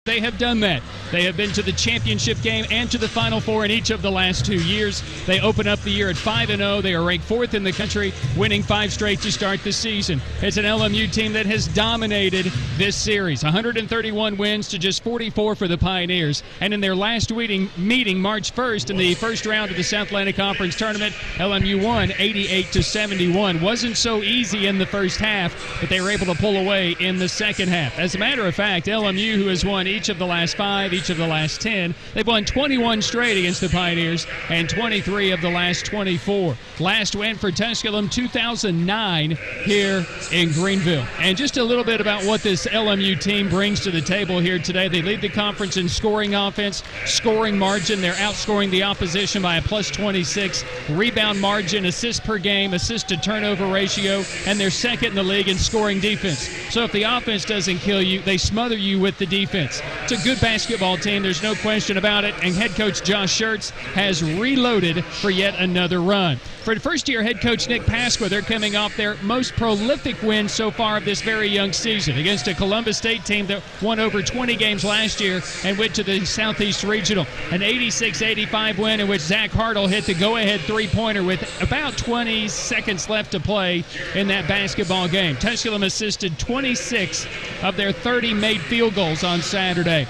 They have done that. They have been to the championship game and to the Final Four in each of the last 2 years. They open up the year at 5-0. They are ranked 4th in the country, winning 5 straight to start the season. It's an LMU team that has dominated this series. 131 wins to just 44 for the Pioneers. And in their last meeting March 1st in the first round of the South Atlantic Conference Tournament, LMU won 88-71. Wasn't so easy in the first half, but they were able to pull away in the second half. As a matter of fact, LMU, who has won each of the last 5, each of the last 10. They've won 21 straight against the Pioneers and 23 of the last 24. Last win for Tusculum, 2009 here in Greenville. And just a little bit about what this LMU team brings to the table here today. They lead the conference in scoring offense, scoring margin. They're outscoring the opposition by a +26. Rebound margin, assists per game, assist to turnover ratio, and they're second in the league in scoring defense. So if the offense doesn't kill you, they smother you with the defense. It's a good basketball team, there's no question about it, and head coach Josh Schertz has reloaded for yet another run. For first-year head coach Nick Pasqua, they're coming off their most prolific win so far of this very young season against a Columbus State team that won over 20 games last year and went to the Southeast Regional. An 86-85 win in which Zach Hartle hit the go-ahead three-pointer with about 20 seconds left to play in that basketball game. Tusculum assisted 26 of their 30 made field goals on Saturday.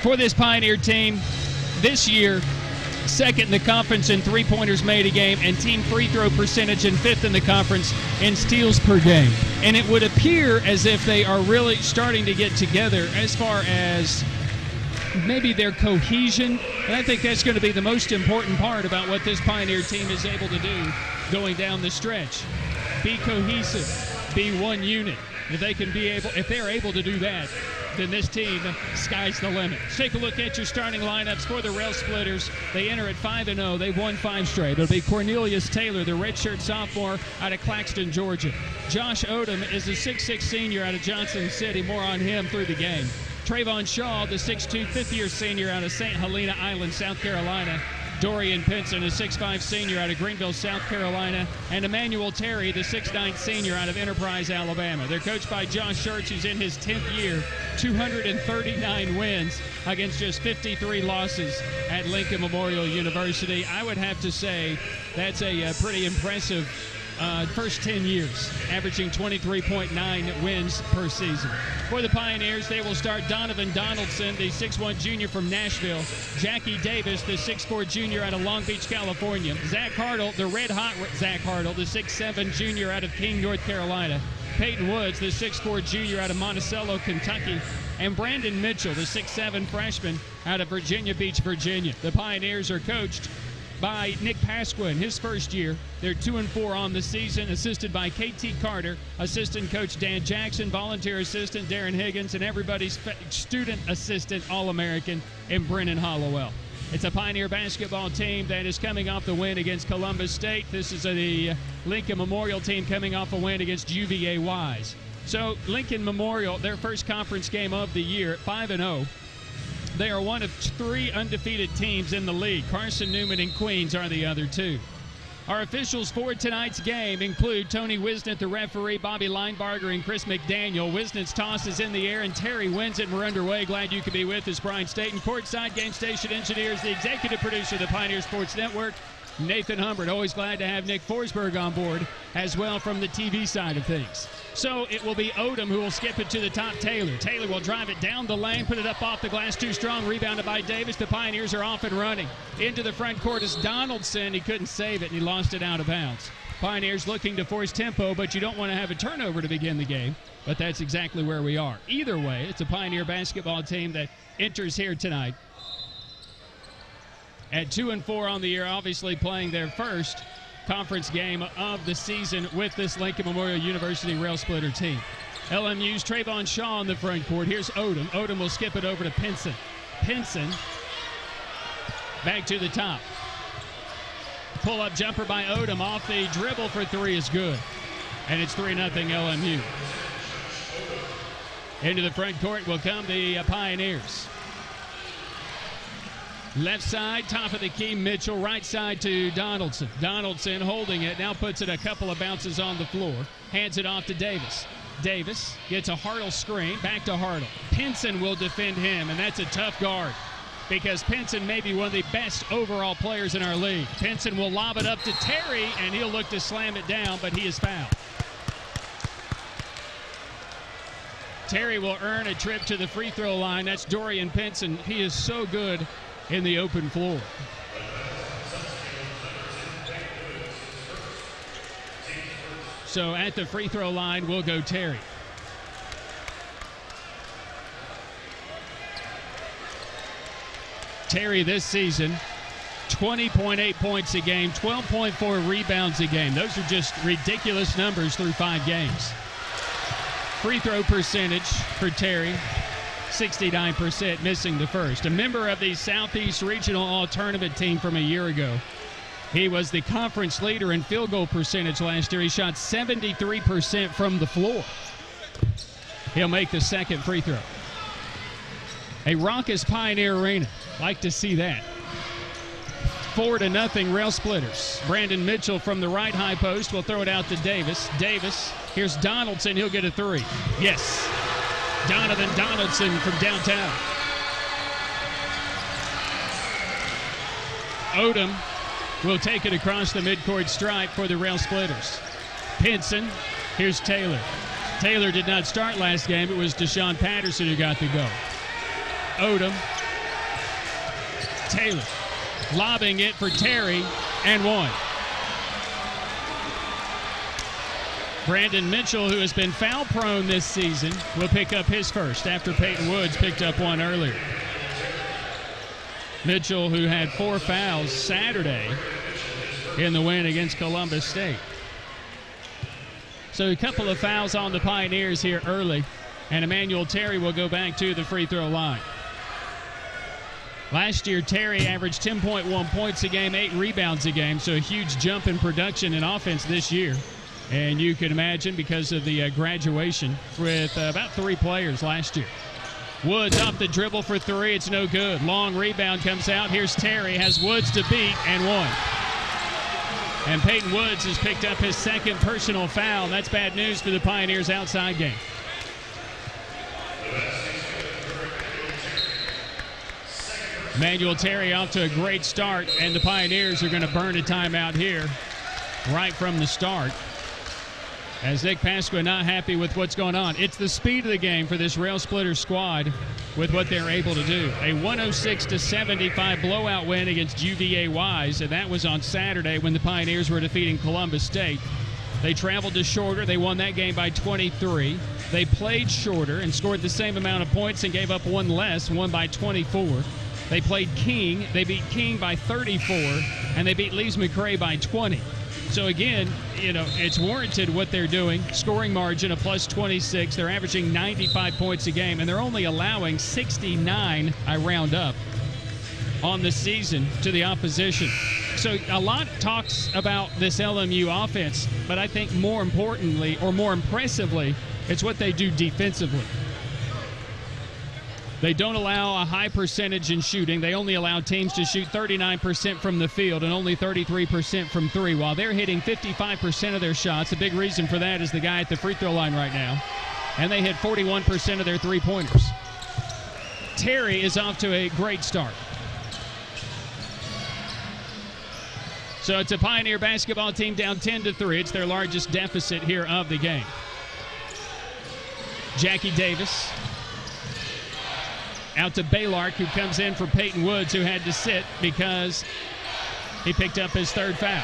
For this Pioneer team, this year, second in the conference in three-pointers made a game and team free throw percentage, and 5th in the conference in steals per game. And it would appear as if they are really starting to get together as far as maybe their cohesion. And I think that's going to be the most important part about what this Pioneer team is able to do going down the stretch. Be cohesive, be one unit. If they're able to do that, then this team, sky's the limit. Let's take a look at your starting lineups for the Railsplitters. They enter at 5-0. They've won 5 straight. It'll be Cornelius Taylor, the redshirt sophomore out of Claxton, Georgia. Josh Odom is a 6'6 senior out of Johnson City. More on him through the game. Trayvon Shaw, the 6'2 fifth-year senior out of St. Helena Island, South Carolina. Dorian Pinson, a 6'5 senior out of Greenville, South Carolina, and Emmanuel Terry, the 6'9 senior out of Enterprise, Alabama. They're coached by Josh Schertz, who's in his 10th year, 239 wins against just 53 losses at Lincoln Memorial University. I would have to say that's a pretty impressive first 10 years, averaging 23.9 wins per season. For the Pioneers, they will start Donovan Donaldson, the 6'1 junior from Nashville. Jackie Davis, the 6'4 junior out of Long Beach, California. Zach Hartle, the red-hot Zach Hartle, the 6'7 junior out of King, North Carolina. Peyton Woods, the 6'4 junior out of Monticello, Kentucky. And Brandon Mitchell, the 6'7 freshman out of Virginia Beach, Virginia. The Pioneers are coached by Nick Pasqua in his first year. They're 2-4 on the season, assisted by KT Carter, assistant coach Dan Jackson, volunteer assistant Darren Higgins, and everybody's student assistant All-American in Brennan Hollowell. It's a Pioneer basketball team that is coming off the win against Columbus State. This is the Lincoln Memorial team coming off a win against UVA Wise. So Lincoln Memorial, their first conference game of the year, 5-0. They are one of 3 undefeated teams in the league. Carson Newman and Queens are the other 2. Our officials for tonight's game include Tony Wisnett, the referee, Bobby Linebarger, and Chris McDaniel. Wisnett's toss is in the air, and Terry wins it, and we're underway. Glad you could be with us, Brian Staten. Courtside game station engineers, the executive producer of the Pioneer Sports Network, Nathan Humbert. Always glad to have Nick Forsberg on board as well from the TV side of things. So it will be Odom who will skip it to the top. Taylor will drive it down the lane, put it up off the glass, too strong, rebounded by Davis. The Pioneers are off and running. Into the front court is Donaldson. He couldn't save it, and he lost it out of bounds. Pioneers looking to force tempo, but you don't want to have a turnover to begin the game. But that's exactly where we are. Either way, it's a Pioneer basketball team that enters here tonight at 2-4 on the year, obviously playing their first conference game of the season with this Lincoln Memorial University Railsplitter team. LMU's Trayvon Shaw on the front court. Here's Odom. Odom will skip it over to Pinson. Pinson back to the top. Pull-up jumper by Odom off the dribble for 3 is good. And it's 3-0 LMU. Into the front court will come the Pioneers. Left side, top of the key, Mitchell. Right side to Donaldson. Donaldson holding it, now puts it a couple of bounces on the floor. Hands it off to Davis. Davis gets a Hartle screen, back to Hartle. Pinson will defend him, and that's a tough guard because Pinson may be one of the best overall players in our league. Pinson will lob it up to Terry, and he'll look to slam it down, but he is fouled. Terry will earn a trip to the free throw line. That's Dorian Pinson. He is so good in the open floor. So at the free throw line will go Terry. Terry this season, 20.8 points a game, 12.4 rebounds a game. Those are just ridiculous numbers through 5 games. Free throw percentage for Terry, 69%, missing the first. A member of the Southeast Regional All-Tournament team from a year ago. He was the conference leader in field goal percentage last year. He shot 73% from the floor. He'll make the second free throw. A raucous Pioneer Arena. Like to see that. 4-0 Railsplitters. Brandon Mitchell from the right high post will throw it out to Davis. Davis, here's Donaldson. He'll get a 3. Yes. Donovan Donaldson from downtown. Odom will take it across the midcourt stripe for the Railsplitters. Pinson, here's Taylor. Taylor did not start last game. It was Deshaun Patterson who got the go. Odom. Taylor. Lobbing it for Terry, and 1. Brandon Mitchell, who has been foul prone this season, will pick up his first after Peyton Woods picked up 1 earlier. Mitchell, who had 4 fouls Saturday in the win against Columbus State. So a couple of fouls on the Pioneers here early, and Emmanuel Terry will go back to the free throw line. Last year, Terry averaged 10.1 points a game, 8 rebounds a game, so a huge jump in production and offense this year. And you can imagine because of the graduation with about 3 players last year. Woods off the dribble for 3. It's no good. Long rebound comes out. Here's Terry, has Woods to beat, and 1. And Peyton Woods has picked up his second personal foul. That's bad news for the Pioneers' outside game. Emmanuel Terry off to a great start, and the Pioneers are going to burn a timeout here right from the start. As Nick Pasqua not happy with what's going on. It's the speed of the game for this Railsplitters squad with what they're able to do. A 106-75 blowout win against UVA Wise, and that was on Saturday when the Pioneers were defeating Columbus State. They traveled to Shorter. They won that game by 23. They played Shorter and scored the same amount of points and gave up 1 less, won by 24. They played King. They beat King by 34, and they beat Lees-McRae by 20. So, again, you know, it's warranted what they're doing. Scoring margin of plus 26. They're averaging 95 points a game, and they're only allowing 69, I round up, on the season to the opposition. So a lot talks about this LMU offense, but I think more importantly, or more impressively, it's what they do defensively. They don't allow a high percentage in shooting. They only allow teams to shoot 39% from the field and only 33% from 3, while they're hitting 55% of their shots. A big reason for that is the guy at the free throw line right now. And they hit 41% of their three-pointers. Terry is off to a great start. So it's a Pioneer basketball team down 10-3. It's their largest deficit here of the game. Jackie Davis out to Baylark, who comes in for Peyton Woods, who had to sit because he picked up his 3rd foul.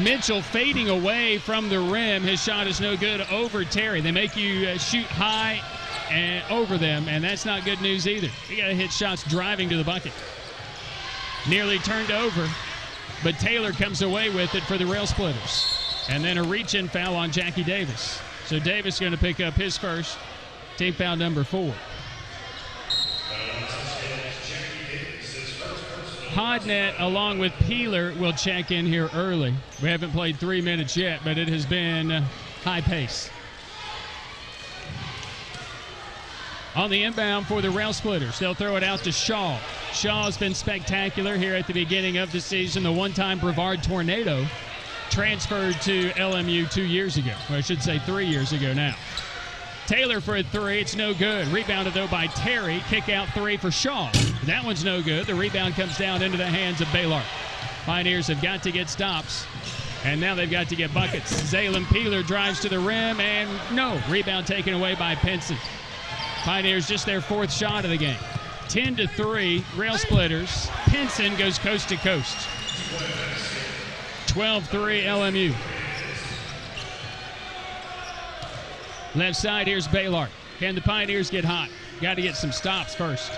Mitchell fading away from the rim. His shot is no good over Terry. They make you shoot high and over them, and that's not good news either. You got to hit shots driving to the bucket. Nearly turned over, but Taylor comes away with it for the Railsplitters. And then a reach-in foul on Jackie Davis. So Davis going to pick up his first, team foul number 4. Hodnett, along with Peeler, will check in here early. We haven't played 3 minutes yet, but it has been high pace. On the inbound for the Railsplitters, they'll throw it out to Shaw. Shaw's been spectacular here at the beginning of the season, the one-time Brevard Tornado. transferred to LMU 2 years ago. Well, I should say 3 years ago now. Taylor for a three. It's no good. Rebounded, though, by Terry. Kick out three for Shaw. That one's no good. The rebound comes down into the hands of Baylor. Pioneers have got to get stops, and now they've got to get buckets. Zaylen Peeler drives to the rim, and no. Rebound taken away by Pinson. Pioneers just their fourth shot of the game. 10-3, Railsplitters. Pinson goes coast to coast. 12-3, LMU. Left side, here's Baylor. Can the Pioneers get hot? Got to get some stops first.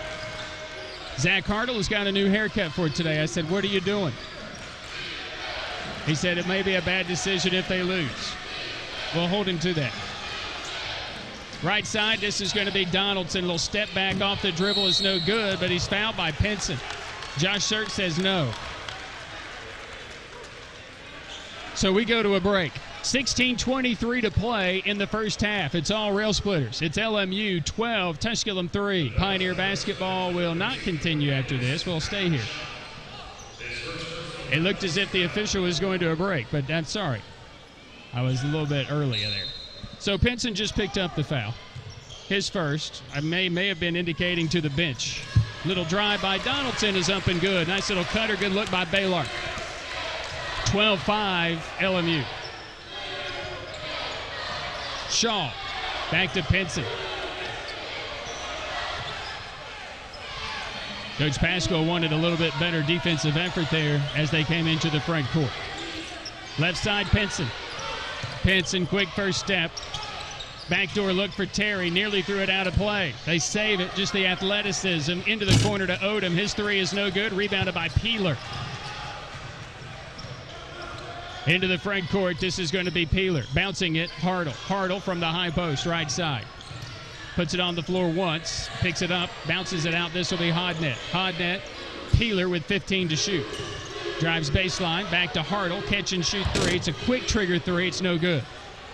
Zach Hartle has got a new haircut for today. I said, what are you doing? He said it may be a bad decision if they lose. We'll hold him to that. Right side, this is going to be Donaldson. A little step back off the dribble is no good, but he's fouled by Pinson. Josh Sirk says no. So we go to a break. 16:23 to play in the first half. It's all Railsplitters. It's LMU 12, Tusculum 3. Pioneer basketball will not continue after this. We'll stay here. It looked as if the official was going to a break, but I'm sorry. I was a little bit earlier there. So Pinson just picked up the foul. His first. I may have been indicating to the bench. Little drive by Donaldson is up and good. Nice little cutter. Good look by Baylor. 12-5 LMU. Shaw back to Pinson. Coach Pasco wanted a little bit better defensive effort there as they came into the front court. Left side, Pinson. Pinson, quick first step. Backdoor look for Terry. Nearly threw it out of play. They save it. Just the athleticism into the corner to Odom. His three is no good. Rebounded by Peeler. Into the front court, this is going to be Peeler. Bouncing it, Hartle. Hartle from the high post, right side. Puts it on the floor once, picks it up, bounces it out. This will be Hodnett. Hodnett, Peeler with 15 to shoot. Drives baseline, back to Hartle, catch and shoot three. It's a quick trigger three, it's no good.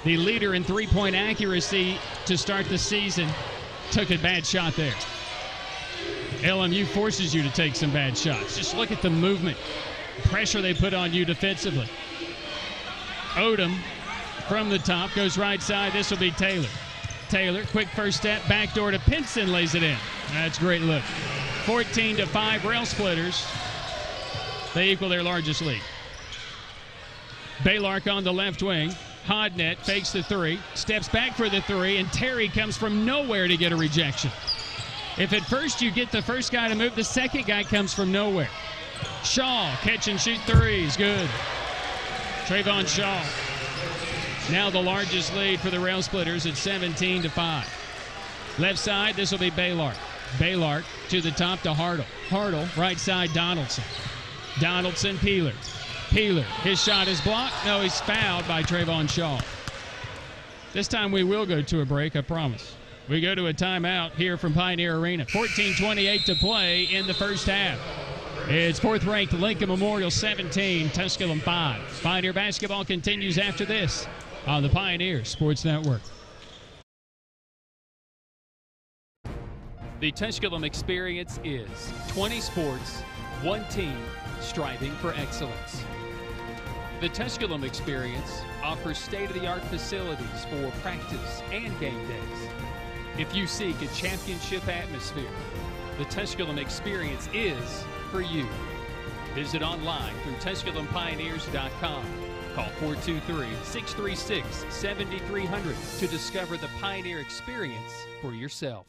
The leader in three-point accuracy to start the season took a bad shot there. LMU forces you to take some bad shots. Just look at the movement, pressure they put on you defensively. Odom from the top goes right side. This will be Taylor. Taylor, quick first step, backdoor to Pinson, lays it in. That's a great look. 14-5 Railsplitters. They equal their largest lead. Baylark on the left wing. Hodnett fakes the three, steps back for the three, and Terry comes from nowhere to get a rejection. If at first you get the first guy to move, the second guy comes from nowhere. Shaw, catch and shoot threes, good. Trayvon Shaw. Now the largest lead for the Railsplitters at 17-5. Left side, this will be Baylark. Baylark to the top to Hartle. Hartle, right side, Donaldson. Donaldson, Peeler. Peeler, his shot is blocked. No, he's fouled by Trayvon Shaw. This time we will go to a break, I promise. We go to a timeout here from Pioneer Arena. 14:28 to play in the first half. It's fourth-ranked Lincoln Memorial 17, Tusculum 5. Pioneer basketball continues after this on the Pioneer Sports Network. The Tusculum experience is 20 sports, one team, striving for excellence. The Tusculum experience offers state-of-the-art facilities for practice and game days. If you seek a championship atmosphere, the Tusculum experience is for you. Visit online through TusculumPioneers.com. Call 423-636-7300 to discover the Pioneer experience for yourself.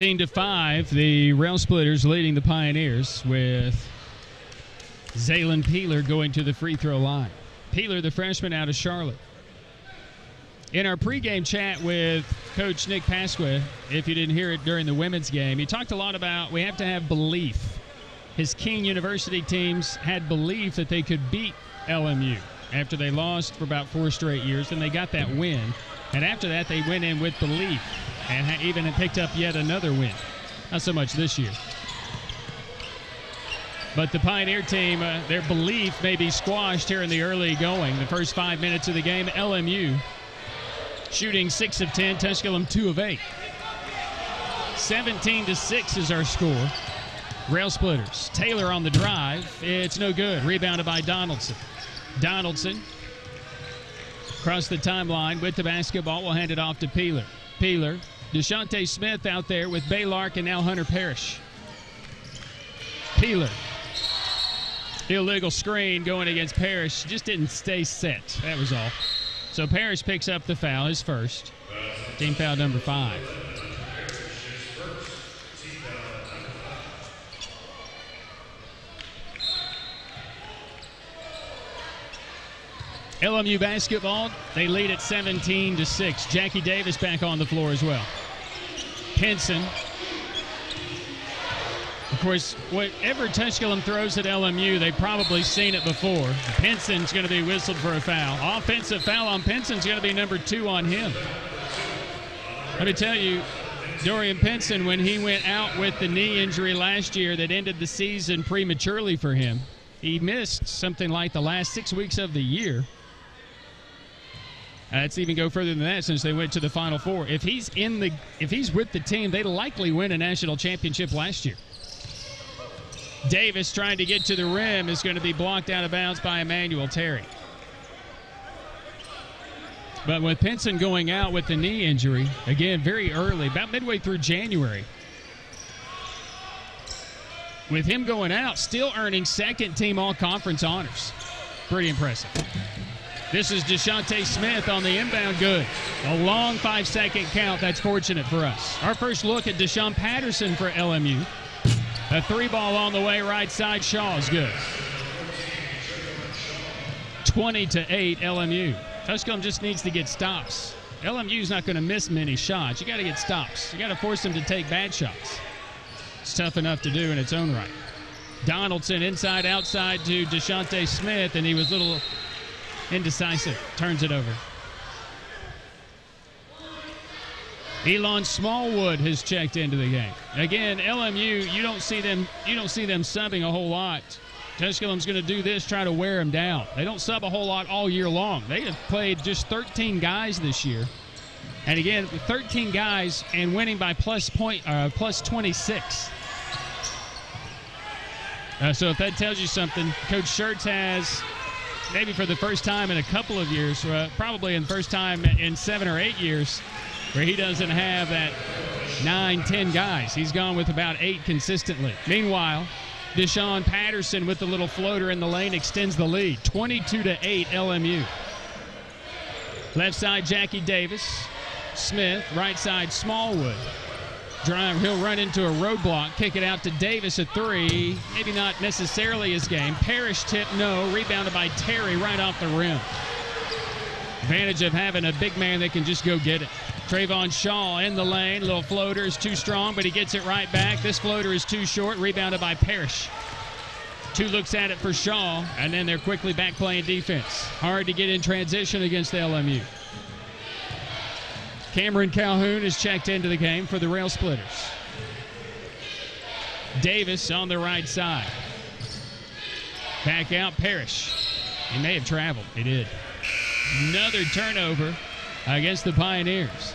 To 5, the Railsplitters leading the Pioneers with Zaylen Peeler going to the free throw line. Peeler, the freshman out of Charlotte. In our pregame chat with Coach Nick Pasqua, if you didn't hear it during the women's game, he talked a lot about we have to have belief. His Keene University teams had belief that they could beat LMU after they lost for about 4 straight years, and they got that win. And after that, they went in with belief and even picked up yet another win. Not so much this year. But the Pioneer team, their belief may be squashed here in the early going. The first 5 minutes of the game, LMU shooting 6 of 10, Tusculum 2 of 8. 17-6 is our score. Railsplitters. Taylor on the drive. It's no good. Rebounded by Donaldson. Donaldson across the timeline with the basketball. Will hand it off to Peeler. Peeler. DeShante Smith out there with Baylark and now Hunter Parrish. Peeler. Illegal screen going against Parrish. Just didn't stay set. That was all. So Parrish picks up the foul, his first. Team foul number 5. LMU basketball, they lead at 17-6. Jackie Davis back on the floor as well. Pinson. Of course, whatever Tusculum throws at LMU, they've probably seen it before. Pinson's going to be whistled for a foul. Offensive foul on Pinson's going to be number 2 on him. Let me tell you, Dorian Pinson, when he went out with the knee injury last year that ended the season prematurely for him, he missed something like the last 6 weeks of the year. Let's even go further than that since they went to the Final Four. If he's with the team, they likely win a national championship last year. Davis trying to get to the rim is going to be blocked out of bounds by Emmanuel Terry. But with Pinson going out with the knee injury, again, very early, about midway through January, with him going out, still earning second-team all-conference honors. Pretty impressive. This is DeShante Smith on the inbound, good. A long 5-second count, that's fortunate for us. Our first look at Deshaun Patterson for LMU. A 3-ball on the way, right side, Shaw is good. 20-8 LMU. Tusculum just needs to get stops. LMU's not going to miss many shots. You got to get stops. You got to force them to take bad shots. It's tough enough to do in its own right. Donaldson inside, outside to DeShante Smith, and he was a little indecisive. Turns it over. Elon Smallwood has checked into the game. Again, LMU, you don't see them subbing a whole lot. Tusculum's going to do this, try to wear them down. They don't sub a whole lot all year long. They have played just 13 guys this year. And again, 13 guys and winning by plus 26. So if that tells you something, Coach Schertz has, maybe for the first time in a couple of years, probably in the first time in 7 or 8 years, where he doesn't have that 9-10 guys. He's gone with about 8 consistently. Meanwhile, Deshaun Patterson with the little floater in the lane extends the lead. 22-8 LMU. Left side, Jackie Davis. Smith, right side, Smallwood. Drive, he'll run into a roadblock, kick it out to Davis at 3. Maybe not necessarily his game. Parrish tip, no. Rebounded by Terry right off the rim. Advantage of having a big man that can just go get it. Trayvon Shaw in the lane. Little floater is too strong, but he gets it right back. This floater is too short. Rebounded by Parrish. 2 looks at it for Shaw, and then they're quickly back playing defense. Hard to get in transition against LMU. Cameron Calhoun is checked into the game for the Railsplitters. Davis on the right side. Back out, Parrish. He may have traveled. He did. Another turnover against the Pioneers.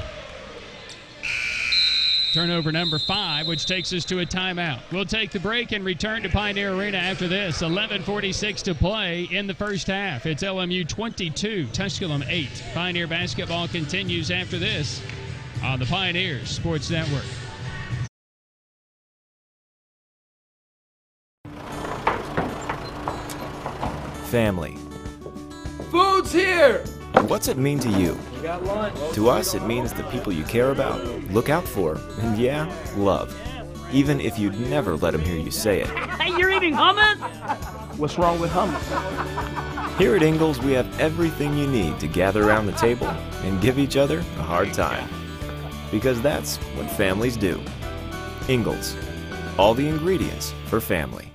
Turnover number 5, which takes us to a timeout. We'll take the break and return to Pioneer Arena after this. 11:46 to play in the first half. It's LMU 22, Tusculum 8. Pioneer basketball continues after this on the Pioneers Sports Network. Family. Food's here! What's it mean to you? We got lunch. To us, it means the people you care about, look out for, and yeah, love. Even if you'd never let them hear you say it. Hey, you're eating hummus? What's wrong with hummus? Here at Ingalls, we have everything you need to gather around the table and give each other a hard time. Because that's what families do. Ingalls, all the ingredients for family.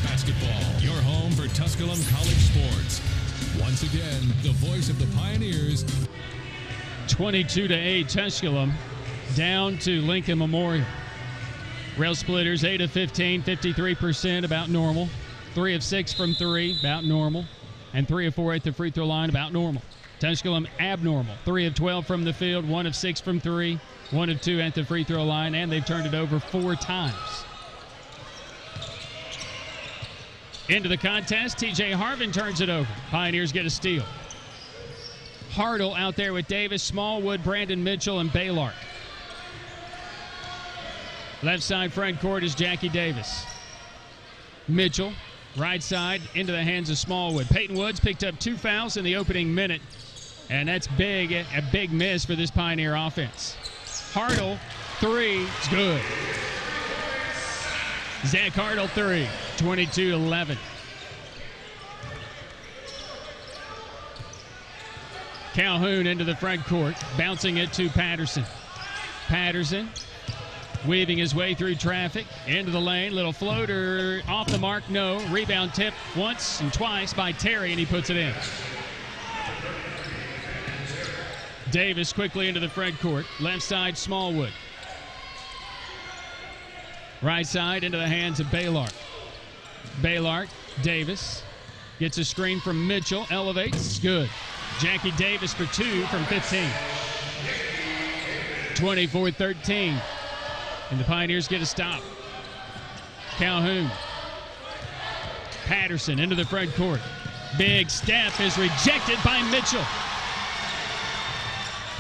Basketball, your home for Tusculum College sports. Once again, the voice of the Pioneers. 22-8 Tusculum down to Lincoln Memorial. Railsplitters 8 of 15, 53%, about normal. 3 of 6 from 3, about normal. And 3 of 4 at the free throw line, about normal. Tusculum abnormal. 3 of 12 from the field, 1 of 6 from 3, 1 of 2 at the free throw line, and they've turned it over 4 times. Into the contest, TJ Harvin turns it over. Pioneers get a steal. Hartle out there with Davis, Smallwood, Brandon Mitchell, and Baylark. Left side front court is Jackie Davis. Mitchell, right side, into the hands of Smallwood. Peyton Woods picked up 2 fouls in the opening minute, and that's big, a big miss for this Pioneer offense. Hartle, 3, it's good. Zach Hartle, 3, 22-11. Calhoun into the front court, bouncing it to Patterson. Patterson weaving his way through traffic, into the lane, little floater, off the mark, no. Rebound tip once and twice by Terry, and he puts it in. Davis quickly into the front court, left side Smallwood. Right side into the hands of Baylark. Baylark, Davis, gets a screen from Mitchell, elevates, good. Jackie Davis for 2 from 15. 24-13. And the Pioneers get a stop. Calhoun. Patterson into the front court. Big step is rejected by Mitchell.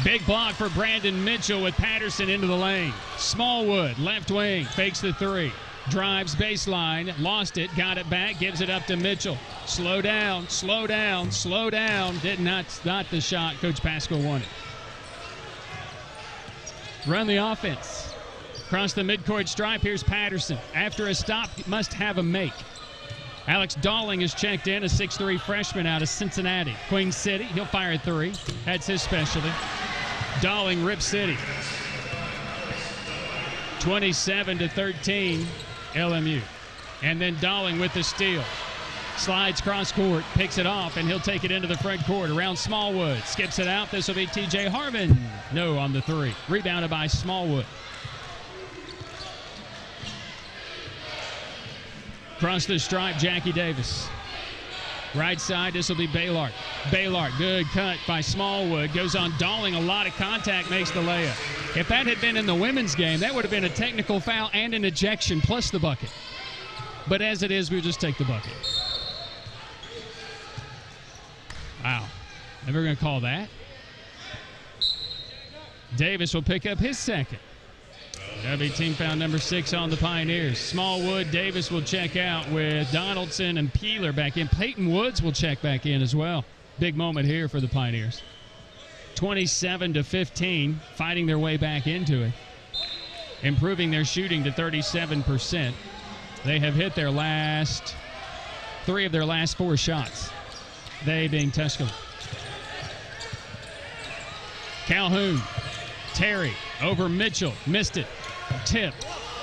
Big block for Brandon Mitchell with Patterson into the lane. Smallwood, left wing, fakes the 3. Drives baseline, lost it, got it back, gives it up to Mitchell. Slow down, slow down, slow down. Not the shot Coach Pascal wanted. Run the offense. Across the midcourt stripe, here's Patterson. After a stop, must have a make. Alex Dalling is checked in, a 6'3 freshman out of Cincinnati. Queen City, he'll fire a 3. That's his specialty. Dalling, Rip City. 27-13, LMU. And then Dalling with the steal. Slides cross court, picks it off, and he'll take it into the front court around Smallwood. Skips it out. This will be TJ Harvin. No on the 3. Rebounded by Smallwood. Across the stripe, Jackie Davis. Right side, this will be Baylark. Baylark, good cut by Smallwood. Goes on Dalling, a lot of contact, makes the layup. If that had been in the women's game, that would have been a technical foul and an ejection plus the bucket. But as it is, we'll just take the bucket. Wow. Never going to call that. Davis will pick up his second. That'll be team foul number 6 on the Pioneers. Smallwood, Davis will check out with Donaldson and Peeler back in. Peyton Woods will check back in as well. Big moment here for the Pioneers. 27-15, fighting their way back into it. Improving their shooting to 37%. They have hit their last 3 of their last 4 shots. They being Tusculum. Calhoun. Terry over Mitchell. Missed it. Tip.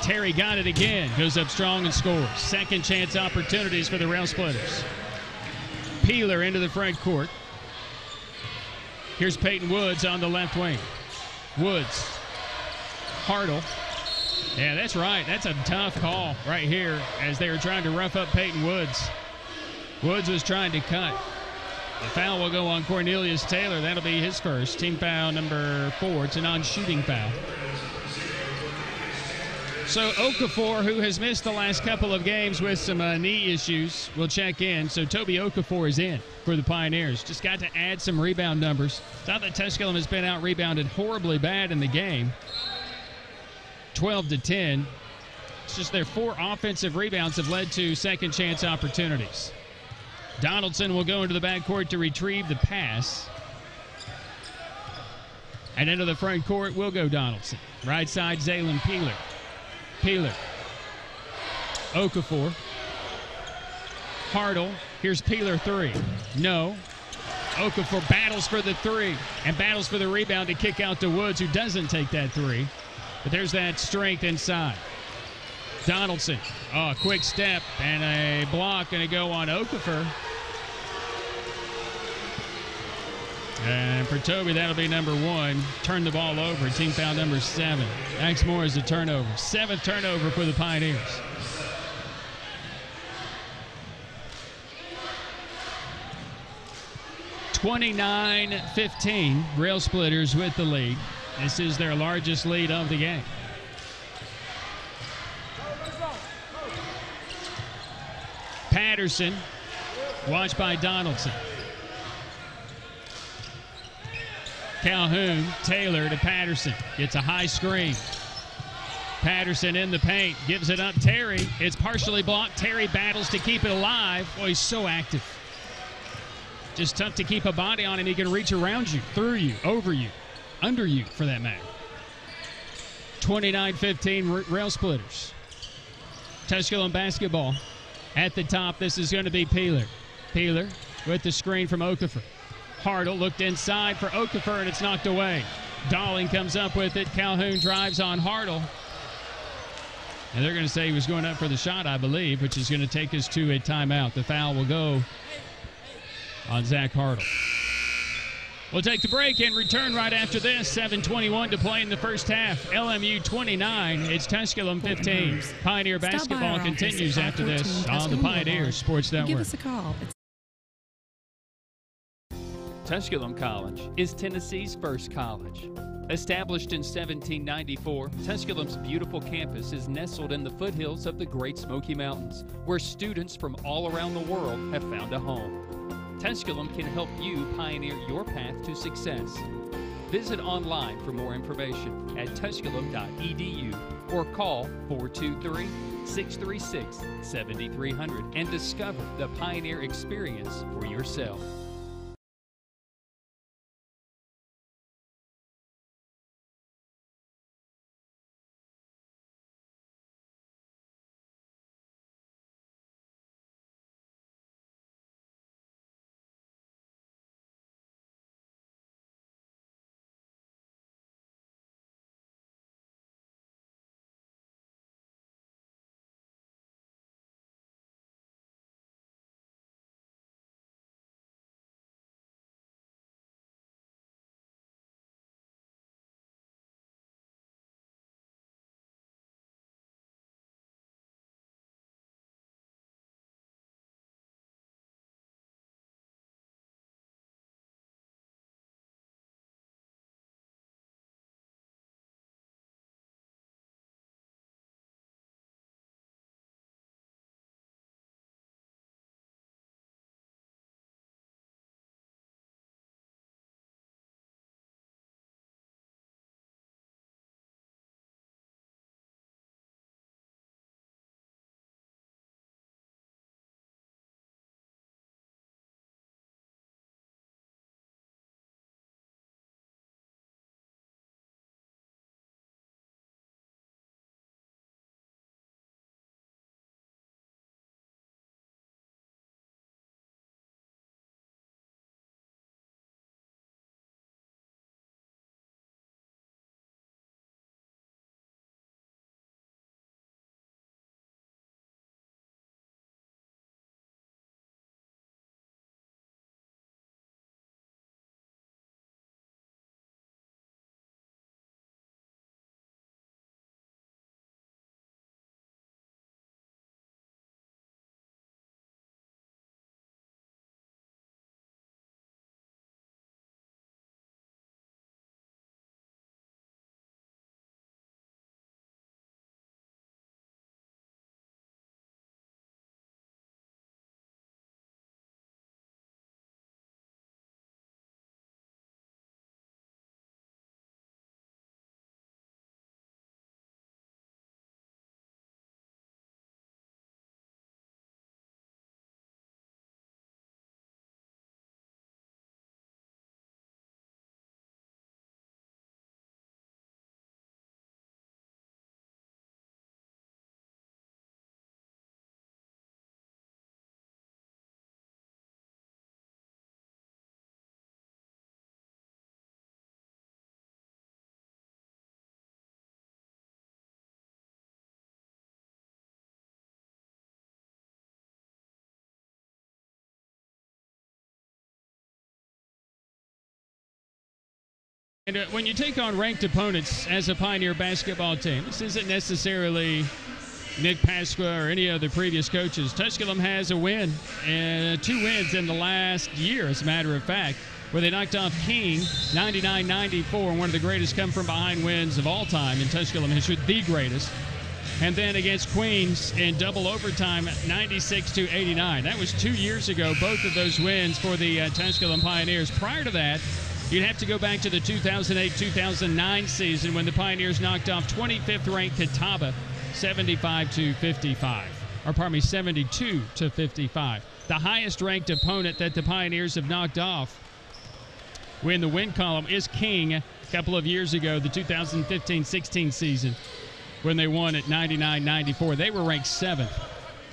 Terry got it again. Goes up strong and scores. Second chance opportunities for the Railsplitters. Peeler into the front court. Here's Peyton Woods on the left wing. Woods. Hartle. Yeah, that's right. That's a tough call right here as they were trying to rough up Peyton Woods. Woods was trying to cut. The foul will go on Cornelius Taylor. That'll be his first. Team foul number 4. It's a non-shooting foul. So Okafor, who has missed the last couple of games with some knee issues, will check in. So Toby Okafor is in for the Pioneers. Just got to add some rebound numbers. It's not that Tusculum has been out-rebounded horribly bad in the game. 12-10. It's just their 4 offensive rebounds have led to second-chance opportunities. Donaldson will go into the backcourt to retrieve the pass. And into the front court will go Donaldson. Right side, Zaylen Peeler. Peeler. Okafor. Hartle. Here's Peeler 3. No. Okafor battles for the 3 and battles for the rebound to kick out to Woods, who doesn't take that 3. But there's that strength inside. Donaldson. Oh, quick step and a block going to go on Okafor. And for Toby, that'll be number 1. Turn the ball over. Team foul number 7. Max Moore is a turnover. 7th turnover for the Pioneers. (29-15). Railsplitters with the lead. This is their largest lead of the game. Patterson, watched by Donaldson. Calhoun, Taylor to Patterson. Gets a high screen. Patterson in the paint, gives it up. Terry, it's partially blocked. Terry battles to keep it alive. Boy, he's so active. Just tough to keep a body on him. He can reach around you, through you, over you, under you, for that matter. 29-15, Railsplitters. Tusculum basketball. At the top, this is going to be Peeler. Peeler with the screen from Okafor. Hartle looked inside for Okafor, and it's knocked away. Dalling comes up with it. Calhoun drives on Hartle. And they're going to say he was going up for the shot, I believe, which is going to take us to a timeout. The foul will go on Zach Hartle. We'll take the break and return right after this. 7:21 to play in the first half. LMU 29. It's Tusculum 15. Pioneer basketball continues after this on the Pioneer Sports Network. Give us a call. Tusculum College is Tennessee's first college. Established in 1794, Tusculum's beautiful campus is nestled in the foothills of the Great Smoky Mountains, where students from all around the world have found a home. Tusculum can help you pioneer your path to success. Visit online for more information at tusculum.edu or call 423-636-7300 and discover the Pioneer experience for yourself. And when you take on ranked opponents as a Pioneer basketball team, this isn't necessarily Nick Pasqua or any of the previous coaches. Tusculum has a win, and 2 wins in the last year, as a matter of fact, where they knocked off King 99-94, one of the greatest come-from-behind wins of all time in Tusculum history, the greatest. And then against Queens in double overtime, 96-89. That was 2 years ago, both of those wins for the Tusculum Pioneers. Prior to that, you'd have to go back to the 2008-2009 season when the Pioneers knocked off 25th-ranked Catawba 75-55. Or pardon me, 72-55. The highest-ranked opponent that the Pioneers have knocked off in the win column is King a couple of years ago, the 2015-16 season, when they won at 99-94. They were ranked 7th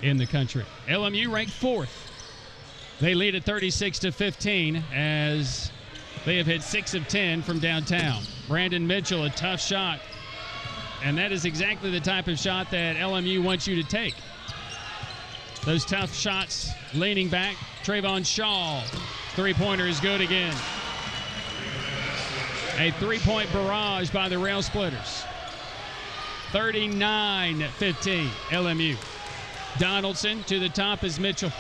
in the country. LMU ranked 4th. They lead at 36-15 as they have hit 6 of 10 from downtown. Brandon Mitchell, a tough shot. And that is exactly the type of shot that LMU wants you to take. Those tough shots, leaning back. Trayvon Shaw, three-pointer is good again. A three-point barrage by the Railsplitters. 39-15, LMU. Donaldson to the top is Mitchell.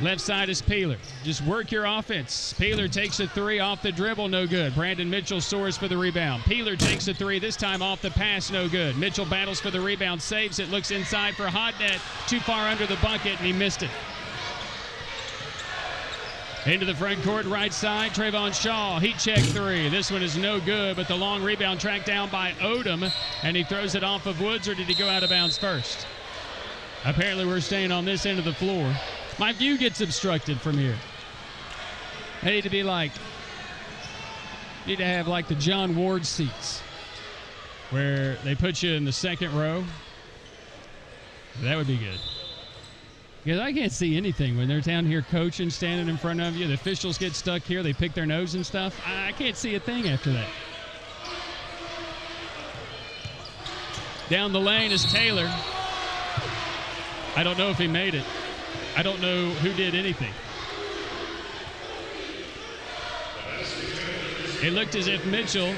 Left side is Peeler. Just work your offense. Peeler takes a 3 off the dribble, no good. Brandon Mitchell soars for the rebound. Peeler takes a 3, this time off the pass, no good. Mitchell battles for the rebound, saves it, looks inside for Hodnett. Too far under the bucket, and he missed it. Into the front court, right side, Trayvon Shaw, heat check 3. This one is no good, but the long rebound tracked down by Odom, and he throws it off of Woods, or did he go out of bounds first? Apparently we're staying on this end of the floor. My view gets obstructed from here. I need to be like, need to have like the John Ward seats where they put you in the second row. That would be good. Because I can't see anything when they're down here coaching, standing in front of you. The officials get stuck here. They pick their nose and stuff. I can't see a thing after that. Down the lane is Taylor. I don't know if he made it. I don't know who did anything. It looked as if Mitchell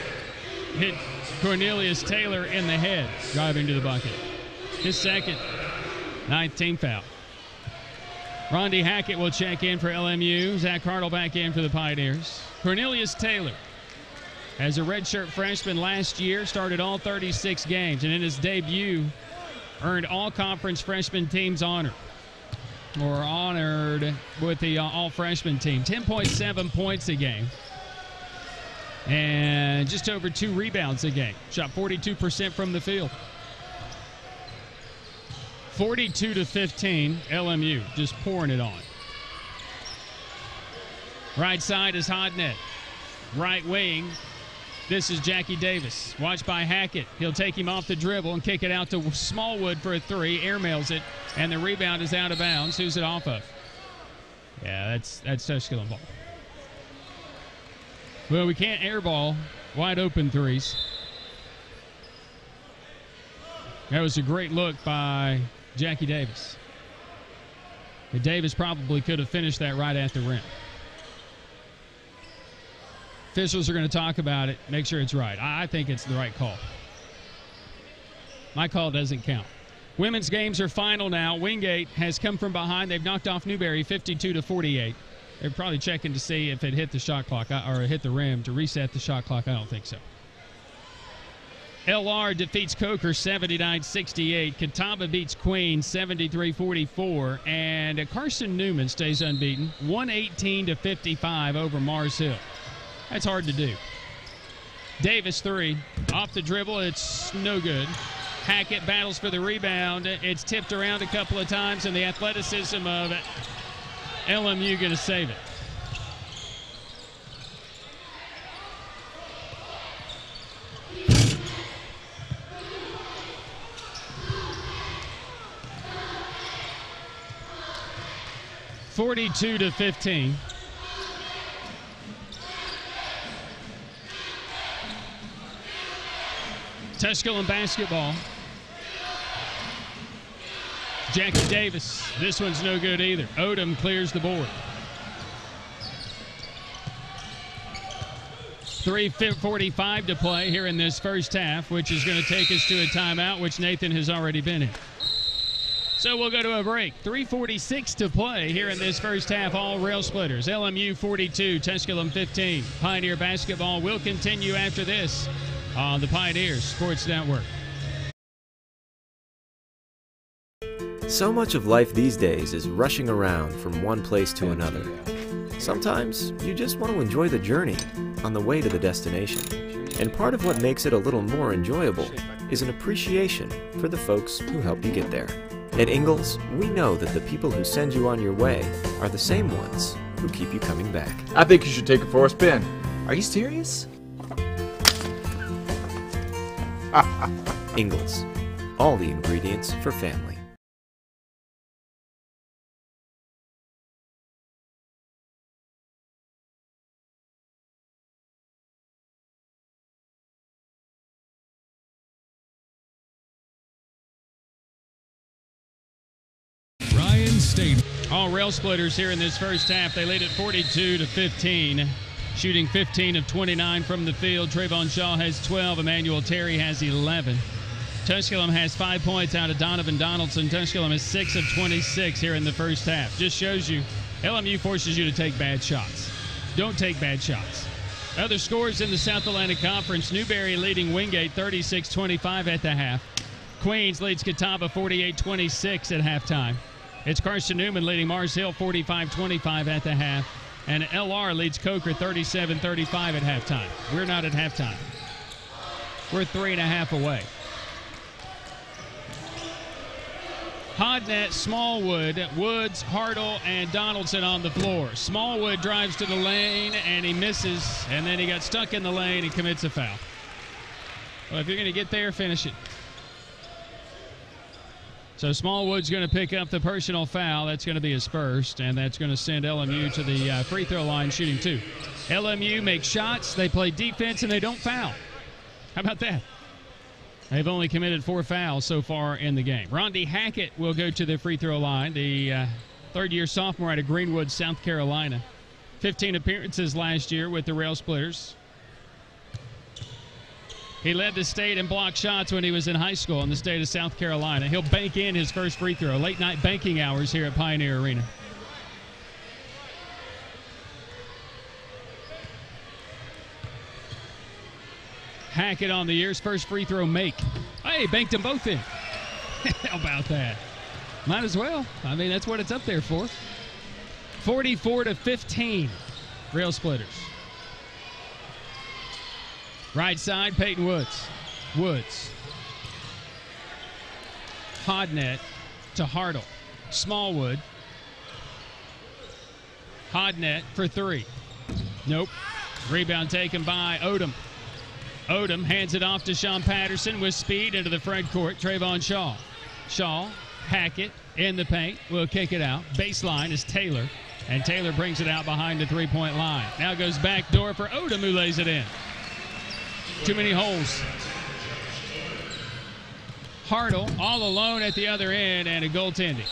hit Cornelius Taylor in the head, driving to the bucket. His second, 9th team foul. Rondi Hackett will check in for LMU. Zach Hartle back in for the Pioneers. Cornelius Taylor, as a redshirt freshman last year, started all 36 games, and in his debut, earned all-conference freshman team's honor, or honored with the all-freshman team. 10.7 points a game, and just over 2 rebounds a game. Shot 42% from the field. 42-15, LMU just pouring it on. Right side is Hodnett. Right wing, this is Jackie Davis. Watched by Hackett. He'll take him off the dribble and kick it out to Smallwood for a 3. Airmails it, and the rebound is out of bounds. Who's it off of? Yeah, that's Tusculum ball. Well, we can't airball wide open 3s. That was a great look by Jackie Davis. But Davis probably could have finished that right at the rim. Officials are going to talk about it, make sure it's right. I think it's the right call. My call doesn't count. Women's games are final now. Wingate has come from behind. They've knocked off Newberry 52-48. They're probably checking to see if it hit the shot clock or hit the rim to reset the shot clock. I don't think so. LR defeats Coker 79-68. Catawba beats Queen 73-44. And Carson Newman stays unbeaten 118-55 over Mars Hill. That's hard to do. Davis 3. Off the dribble. It's no good. Hackett battles for the rebound. It's tipped around a couple of times, and the athleticism of LMU going to save it. (42-15). Tusculum basketball. Jackie Davis. This one's no good either. Odom clears the board. 3:45 to play here in this first half, which is going to take us to a timeout, which Nathan has already been in. So we'll go to a break. 3:46 to play here in this first half. All Railsplitters. LMU 42, Tusculum 15. Pioneer basketball will continue after this on the Pioneers Sports Network. So much of life these days is rushing around from one place to another. Sometimes you just want to enjoy the journey on the way to the destination. And part of what makes it a little more enjoyable is an appreciation for the folks who help you get there. At Ingalls, we know that the people who send you on your way are the same ones who keep you coming back. I think you should take it for a spin. Are you serious? Ingalls. All the ingredients for family. State. All Railsplitters here in this first half. They lead at 42-15, shooting 15 of 29 from the field. Trayvon Shaw has 12. Emmanuel Terry has 11. Tusculum has 5 points out of Donovan Donaldson. Tusculum is 6 of 26 here in the first half. Just shows you LMU forces you to take bad shots. Don't take bad shots. Other scores in the South Atlantic Conference. Newberry leading Wingate 36-25 at the half. Queens leads Catawba 48-26 at halftime. It's Carson Newman leading Mars Hill 45-25 at the half. And LR leads Coker 37-35 at halftime. We're not at halftime. We're 3.5 away. Hodnett, Smallwood, Woods, Hartle, and Donaldson on the floor. Smallwood drives to the lane, and he misses. And then he got stuck in the lane and commits a foul. Well, if you're going to get there, finish it. So Smallwood's going to pick up the personal foul. That's going to be his first, and that's going to send LMU to the free throw line shooting 2. LMU makes shots, they play defense, and they don't foul. How about that? They've only committed 4 fouls so far in the game. Rondi Hackett will go to the free throw line, the third-year sophomore out of Greenwood, South Carolina. 15 appearances last year with the Railsplitters. He led the state in block shots when he was in high school in the state of South Carolina. He'll bank in his first free throw. Late-night banking hours here at Pioneer Arena. Hackett on the year's first free throw make. Hey, banked them both in. How about that? Might as well. I mean, that's what it's up there for. 44-15, Railsplitters. Right side, Peyton Woods. Woods. Hodnett to Hartle. Smallwood. Hodnett for 3. Nope. Rebound taken by Odom. Odom hands it off to Sean Patterson with speed into the front court. Trayvon Shaw. Shaw, Hackett in the paint. Will kick it out. Baseline is Taylor. And Taylor brings it out behind the three-point line. Now goes back door for Odom, who lays it in. Too many holes. Hartle all alone at the other end and a goaltending.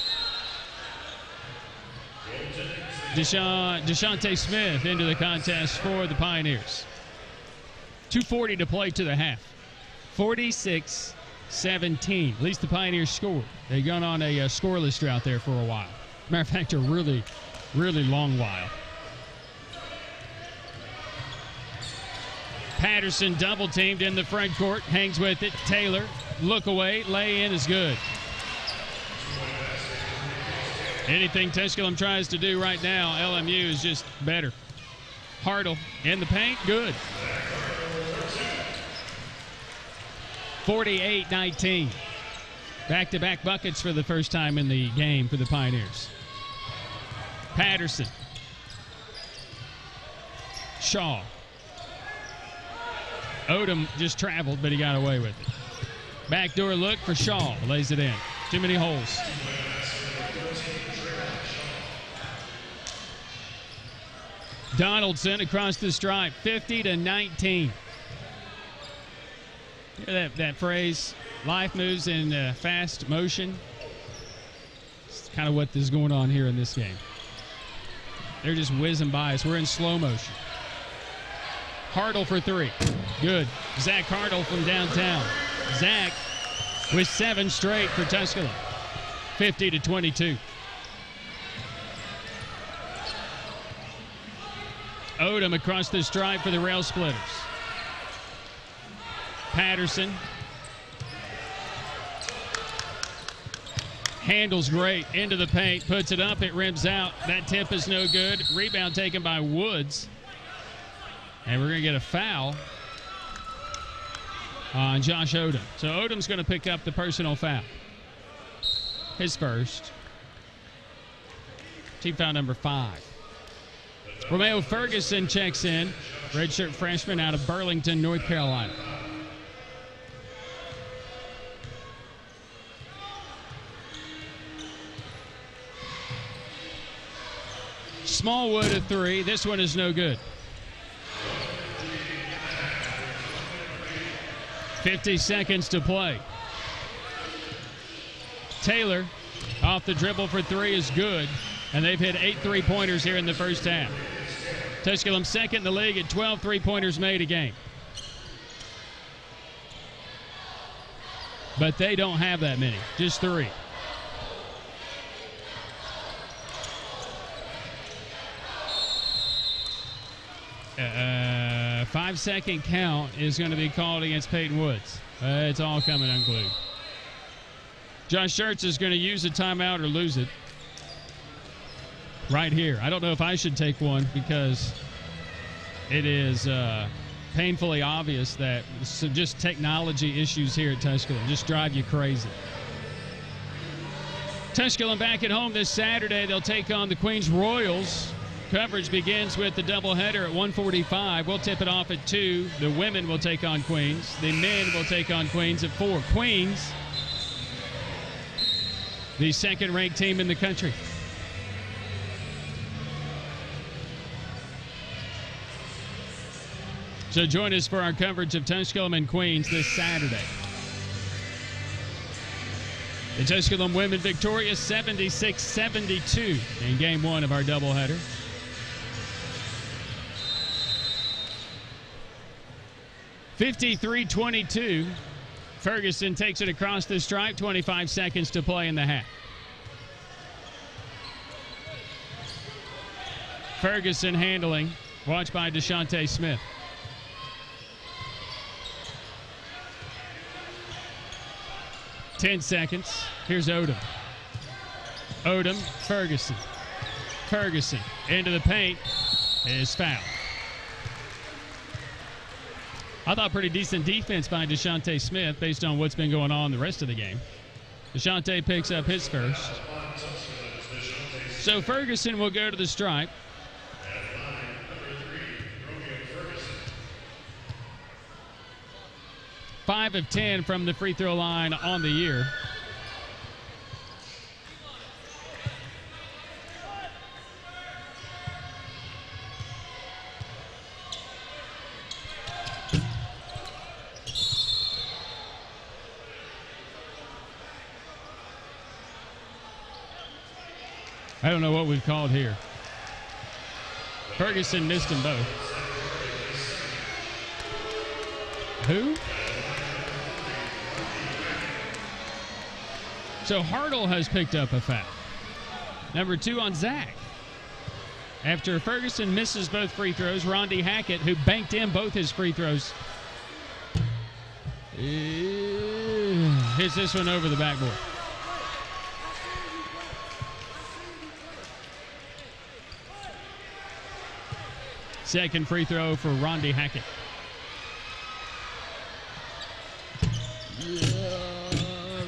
DeShante Smith into the contest for the Pioneers. 2:40 to play to the half. 46-17. At least the Pioneers scored. They've gone on a scoreless drought there for a while. Matter of fact, a really, really long while. Patterson double teamed in the front court, hangs with it. Taylor, look away, lay in is good. Anything Tusculum tries to do right now, LMU is just better. Hartle in the paint, good. 48-19. Back-to-back buckets for the first time in the game for the Pioneers. Patterson. Shaw. Odom just traveled, but he got away with it. Backdoor look for Shaw. Lays it in. Too many holes. Donaldson across the stripe. 50-19. Hear that phrase, life moves in fast motion? It's kind of what is going on here in this game. They're just whizzing by us. We're in slow motion. Hartle for three. Good. Zach Hartle from downtown. Zach with 7 straight for Tusculum. 50-22. Odom across the stripe for the Railsplitters. Patterson. Handles great. Into the paint. Puts it up. It rims out. That tip is no good. Rebound taken by Woods. And we're going to get a foul on Josh Odom. So Odom's going to pick up the personal foul. His first. Team foul number 5. Romeo Ferguson checks in. Redshirt freshman out of Burlington, North Carolina. Smallwood a 3. This one is no good. 50 seconds to play. Taylor off the dribble for 3 is good. And they've hit 8 3-pointers here in the first half. Tusculum second in the league at 12 3-pointers made a game. But they don't have that many, just 3. A 5-second count is going to be called against Peyton Woods. It's all coming unglued. Josh Schertz is going to use a timeout or lose it. Right here. I don't know if I should take one because it is painfully obvious that just technology issues here at Tusculum just drive you crazy. Tusculum back at home this Saturday. They'll take on the Queens Royals. Coverage begins with the doubleheader at 1:45. We'll tip it off at 2. The women will take on Queens. The men will take on Queens at 4. Queens, the second-ranked team in the country. So join us for our coverage of Tusculum and Queens this Saturday. The Tusculum women victorious 76-72 in Game 1 of our doubleheader. (53-22). Ferguson takes it across the stripe. 25 seconds to play in the half. Ferguson handling. Watched by DeShante Smith. Ten seconds. Here's Odom. Odom, Ferguson. Ferguson into the paint is fouled. I thought pretty decent defense by DeShante Smith based on what's been going on the rest of the game. DeShante picks up his first. So Ferguson will go to the stripe. Five of 10 from the free throw line on the year. I don't know what we've called here. Ferguson missed them both. Who? So Hartle has picked up a foul. Number 2 on Zach. After Ferguson misses both free throws, Rondi Hackett, who banked in both his free throws, hits this one over the backboard. Second free throw for Rondi Hackett.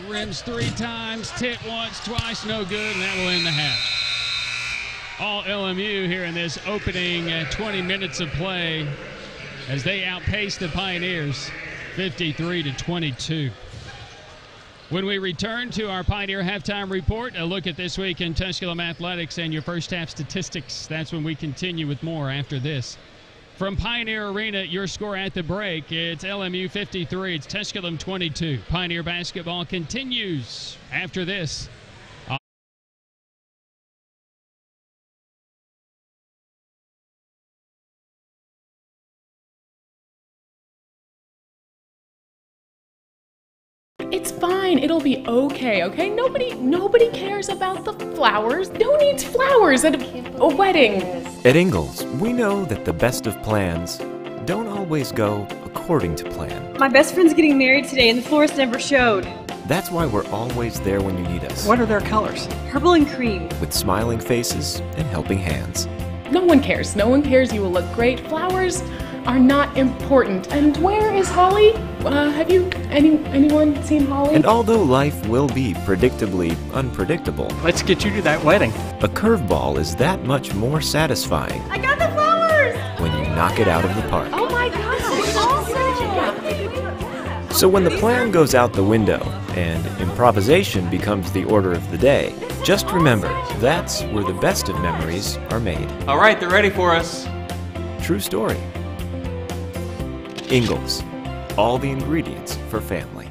Rims 3 times, tit once, twice, no good, and that will end the half. All LMU here in this opening 20 minutes of play as they outpace the Pioneers 53-22. When we return to our Pioneer halftime report, a look at this week in Tusculum athletics and your first half statistics. That's when we continue with more after this. From Pioneer Arena, your score at the break, it's LMU 53, it's Tusculum 22. Pioneer basketball continues after this. It's fine. It'll be okay, okay? Nobody cares about the flowers. Who needs flowers at a wedding? At Ingalls, we know that the best of plans don't always go according to plan. My best friend's getting married today and the florist never showed. That's why we're always there when you need us. What are their colors? Purple and cream. With smiling faces and helping hands. No one cares. No one cares. You will look great. Flowers are not important. And where is Holly? Have you anyone seen Holly? And although life will be predictably unpredictable, Let's get you to that wedding. a curveball is that much more satisfying I got the flowers! when you knock it out of the park. Oh my gosh, awesome! So when the plan goes out the window and improvisation becomes the order of the day, just remember, that's where the best of memories are made. All right, they're ready for us. True story. Ingalls. All the ingredients for family.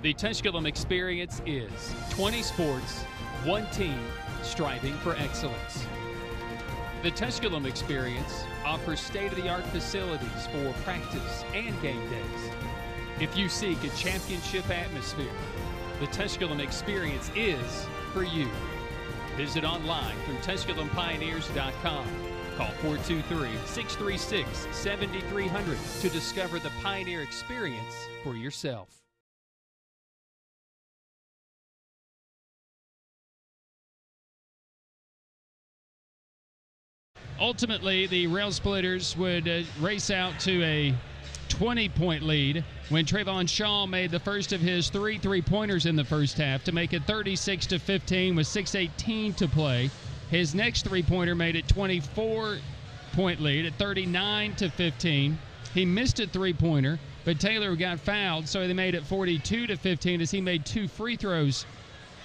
The Tusculum experience is 20 sports, one team, striving for excellence. The Tusculum experience offers state-of-the-art facilities for practice and game days. If you seek a championship atmosphere, the Tusculum experience is for you. Visit online through TusculumPioneers.com. Call 423-636-7300 to discover the Pioneer experience for yourself. Ultimately, the Railsplitters would race out to a 20-point lead when Trayvon Shaw made the first of his 3 3-pointers in the first half to make it 36-15 with 6:18 to play. His next 3-pointer made it 24-point lead at 39-15. He missed a 3-pointer, but Taylor got fouled, so they made it 42-15 as he made 2 free throws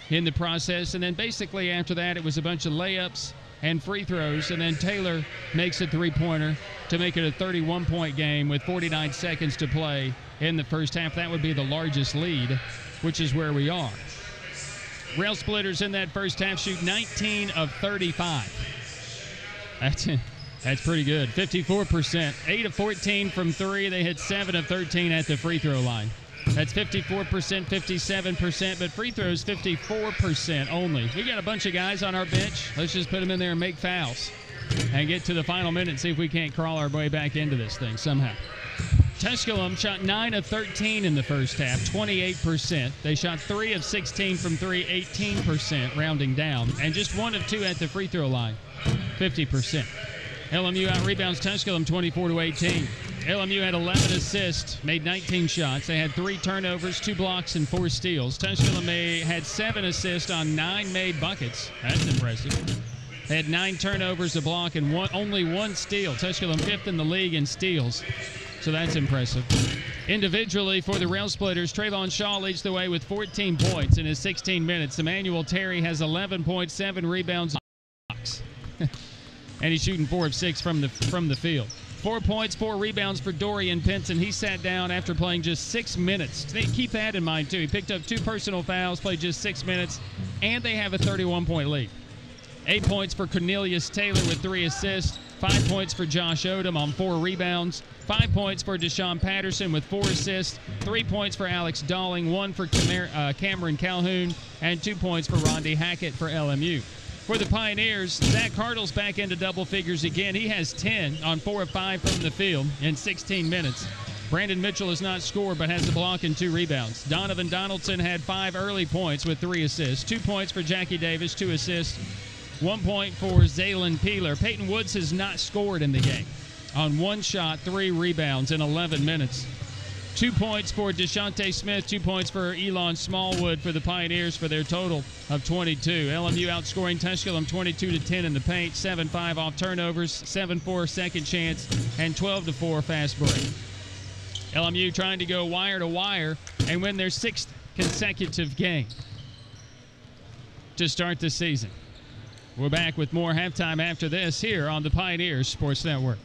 in the process. And then basically after that, it was a bunch of layups and free throws, and then Taylor makes a 3-pointer to make it a 31-point game with 49 seconds to play in the first half. That would be the largest lead, which is where we are. Railsplitters in that first half shoot 19 of 35. That's pretty good. 54%. 8 of 14 from 3. They hit 7 of 13 at the free throw line. That's 54%, 57%, but free throws 54% only. We got a bunch of guys on our bench. Let's just put them in there and make fouls and get to the final minute and see if we can't crawl our way back into this thing somehow. Tusculum shot 9 of 13 in the first half, 28%. They shot 3 of 16 from 3, 18%, rounding down, and just 1 of 2 at the free throw line, 50%. LMU out-rebounds Tusculum 24-18. LMU had 11 assists, made 19 shots. They had 3 turnovers, 2 blocks, and 4 steals. Tusculum had 7 assists on 9 made buckets. That's impressive. They had 9 turnovers, a block, and only 1 steal. Tusculum 5th in the league in steals, so that's impressive. Individually for the Railsplitters, Trayvon Shaw leads the way with 14 points in his 16 minutes. Emmanuel Terry has 11 points, 7 rebounds, and he's shooting 4 of 6 from the field. 4 points, 4 rebounds for Dorian Pinson. He sat down after playing just 6 minutes. Keep that in mind, too. He picked up 2 personal fouls, played just 6 minutes, and they have a 31-point lead. 8 points for Cornelius Taylor with 3 assists. 5 points for Josh Odom on 4 rebounds. 5 points for Deshaun Patterson with 4 assists. 3 points for Alex Dalling. 1 for Cameron Calhoun. And 2 points for Rondi Hackett for LMU. For the Pioneers, Zach Hartle's back into double figures again. He has 10 on 4 of 5 from the field in 16 minutes. Brandon Mitchell has not scored but has a block and 2 rebounds. Donovan Donaldson had 5 early points with 3 assists. 2 points for Jackie Davis, 2 assists. 1 point for Zaylin Peeler. Peyton Woods has not scored in the game. On 1 shot, 3 rebounds in 11 minutes. 2 points for DeShante Smith, 2 points for Elon Smallwood for the Pioneers for their total of 22. LMU outscoring Tusculum 22-10 in the paint, 7-5 off turnovers, 7-4 second chance, and 12-4 fast break. LMU trying to go wire to wire and win their 6th consecutive game to start the season. We're back with more halftime after this here on the Pioneers Sports Network.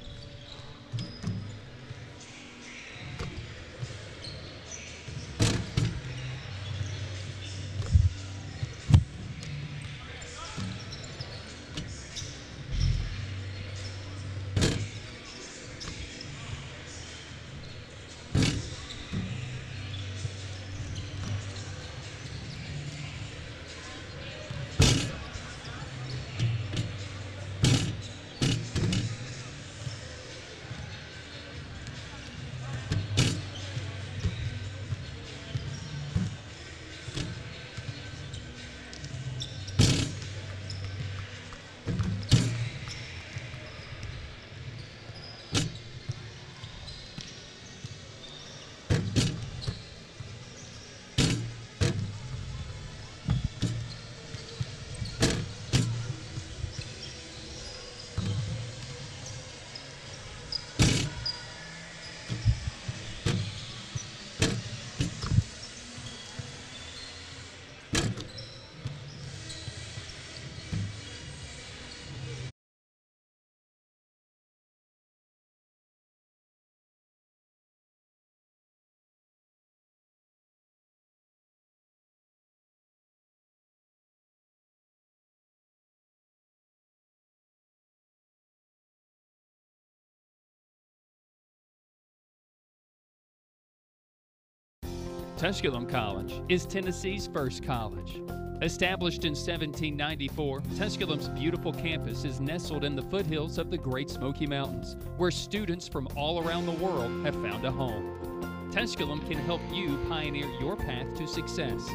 Tusculum College is Tennessee's first college. Established in 1794, Tusculum's beautiful campus is nestled in the foothills of the Great Smoky Mountains, where students from all around the world have found a home. Tusculum can help you pioneer your path to success.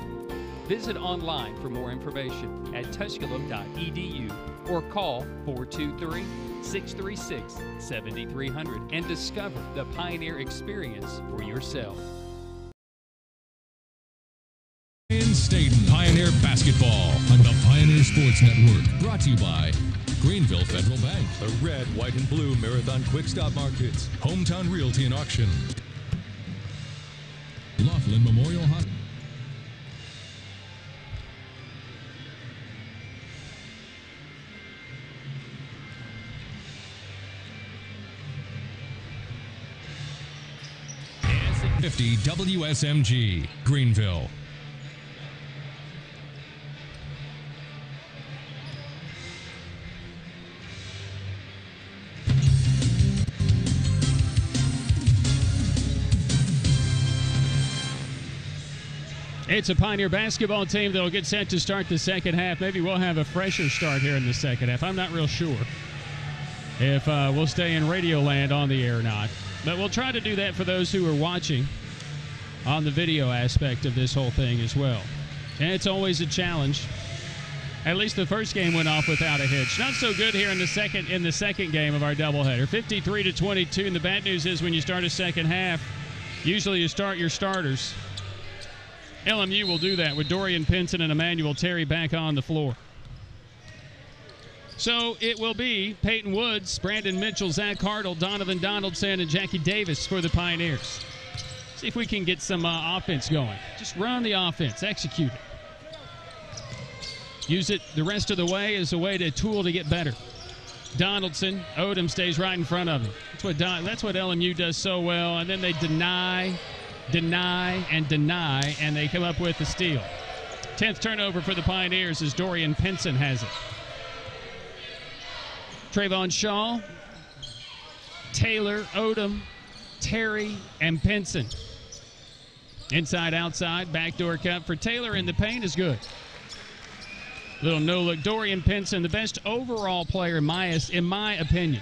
Visit online for more information at tusculum.edu or call 423-636-7300 and discover the Pioneer experience for yourself. In Staten, Pioneer Basketball on the Pioneer Sports Network. Brought to you by Greenville Federal Bank, the Red, White, and Blue Marathon Quick Stop Markets, Hometown Realty and Auction, Laughlin Memorial Hospital. .50 WSMG, Greenville. It's a Pioneer basketball team that will get set to start the second half. Maybe we'll have a fresher start here in the second half. I'm not real sure if we'll stay in Radio Land on the air or not. But we'll try to do that for those who are watching on the video aspect of this whole thing as well. And it's always a challenge. At least the first game went off without a hitch. Not so good here in the second game of our doubleheader. 53-22, and the bad news is when you start a second half, usually you start your starters. LMU will do that with Dorian Pinson and Emmanuel Terry back on the floor. So it will be Peyton Woods, Brandon Mitchell, Zach Hartle, Donovan Donaldson, and Jackie Davis for the Pioneers. See if we can get some offense going. Just run the offense, execute it. Use it the rest of the way as a tool to get better. Donaldson, Odom stays right in front of him. That's what LMU does so well. And then they deny, and they come up with the steal. 10th turnover for the Pioneers as Dorian Pinson has it. Trayvon Shaw, Taylor, Odom, Terry, and Pinson. Inside, outside, backdoor cut for Taylor in the paint is good. Little no-look. Dorian Pinson, the best overall player in my opinion.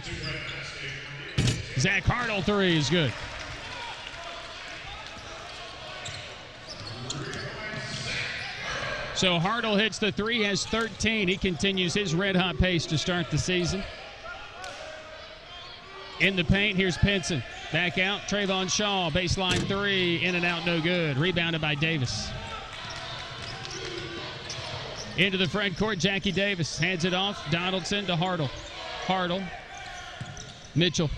Zach Hartle, three is good. So Hartle hits the three, has 13. He continues his red-hot pace to start the season. In the paint, here's Pinson. Back out, Trayvon Shaw, baseline three, in and out, no good. Rebounded by Davis. Into the front court, Jackie Davis hands it off. Donaldson to Hartle. Hartle. Mitchell.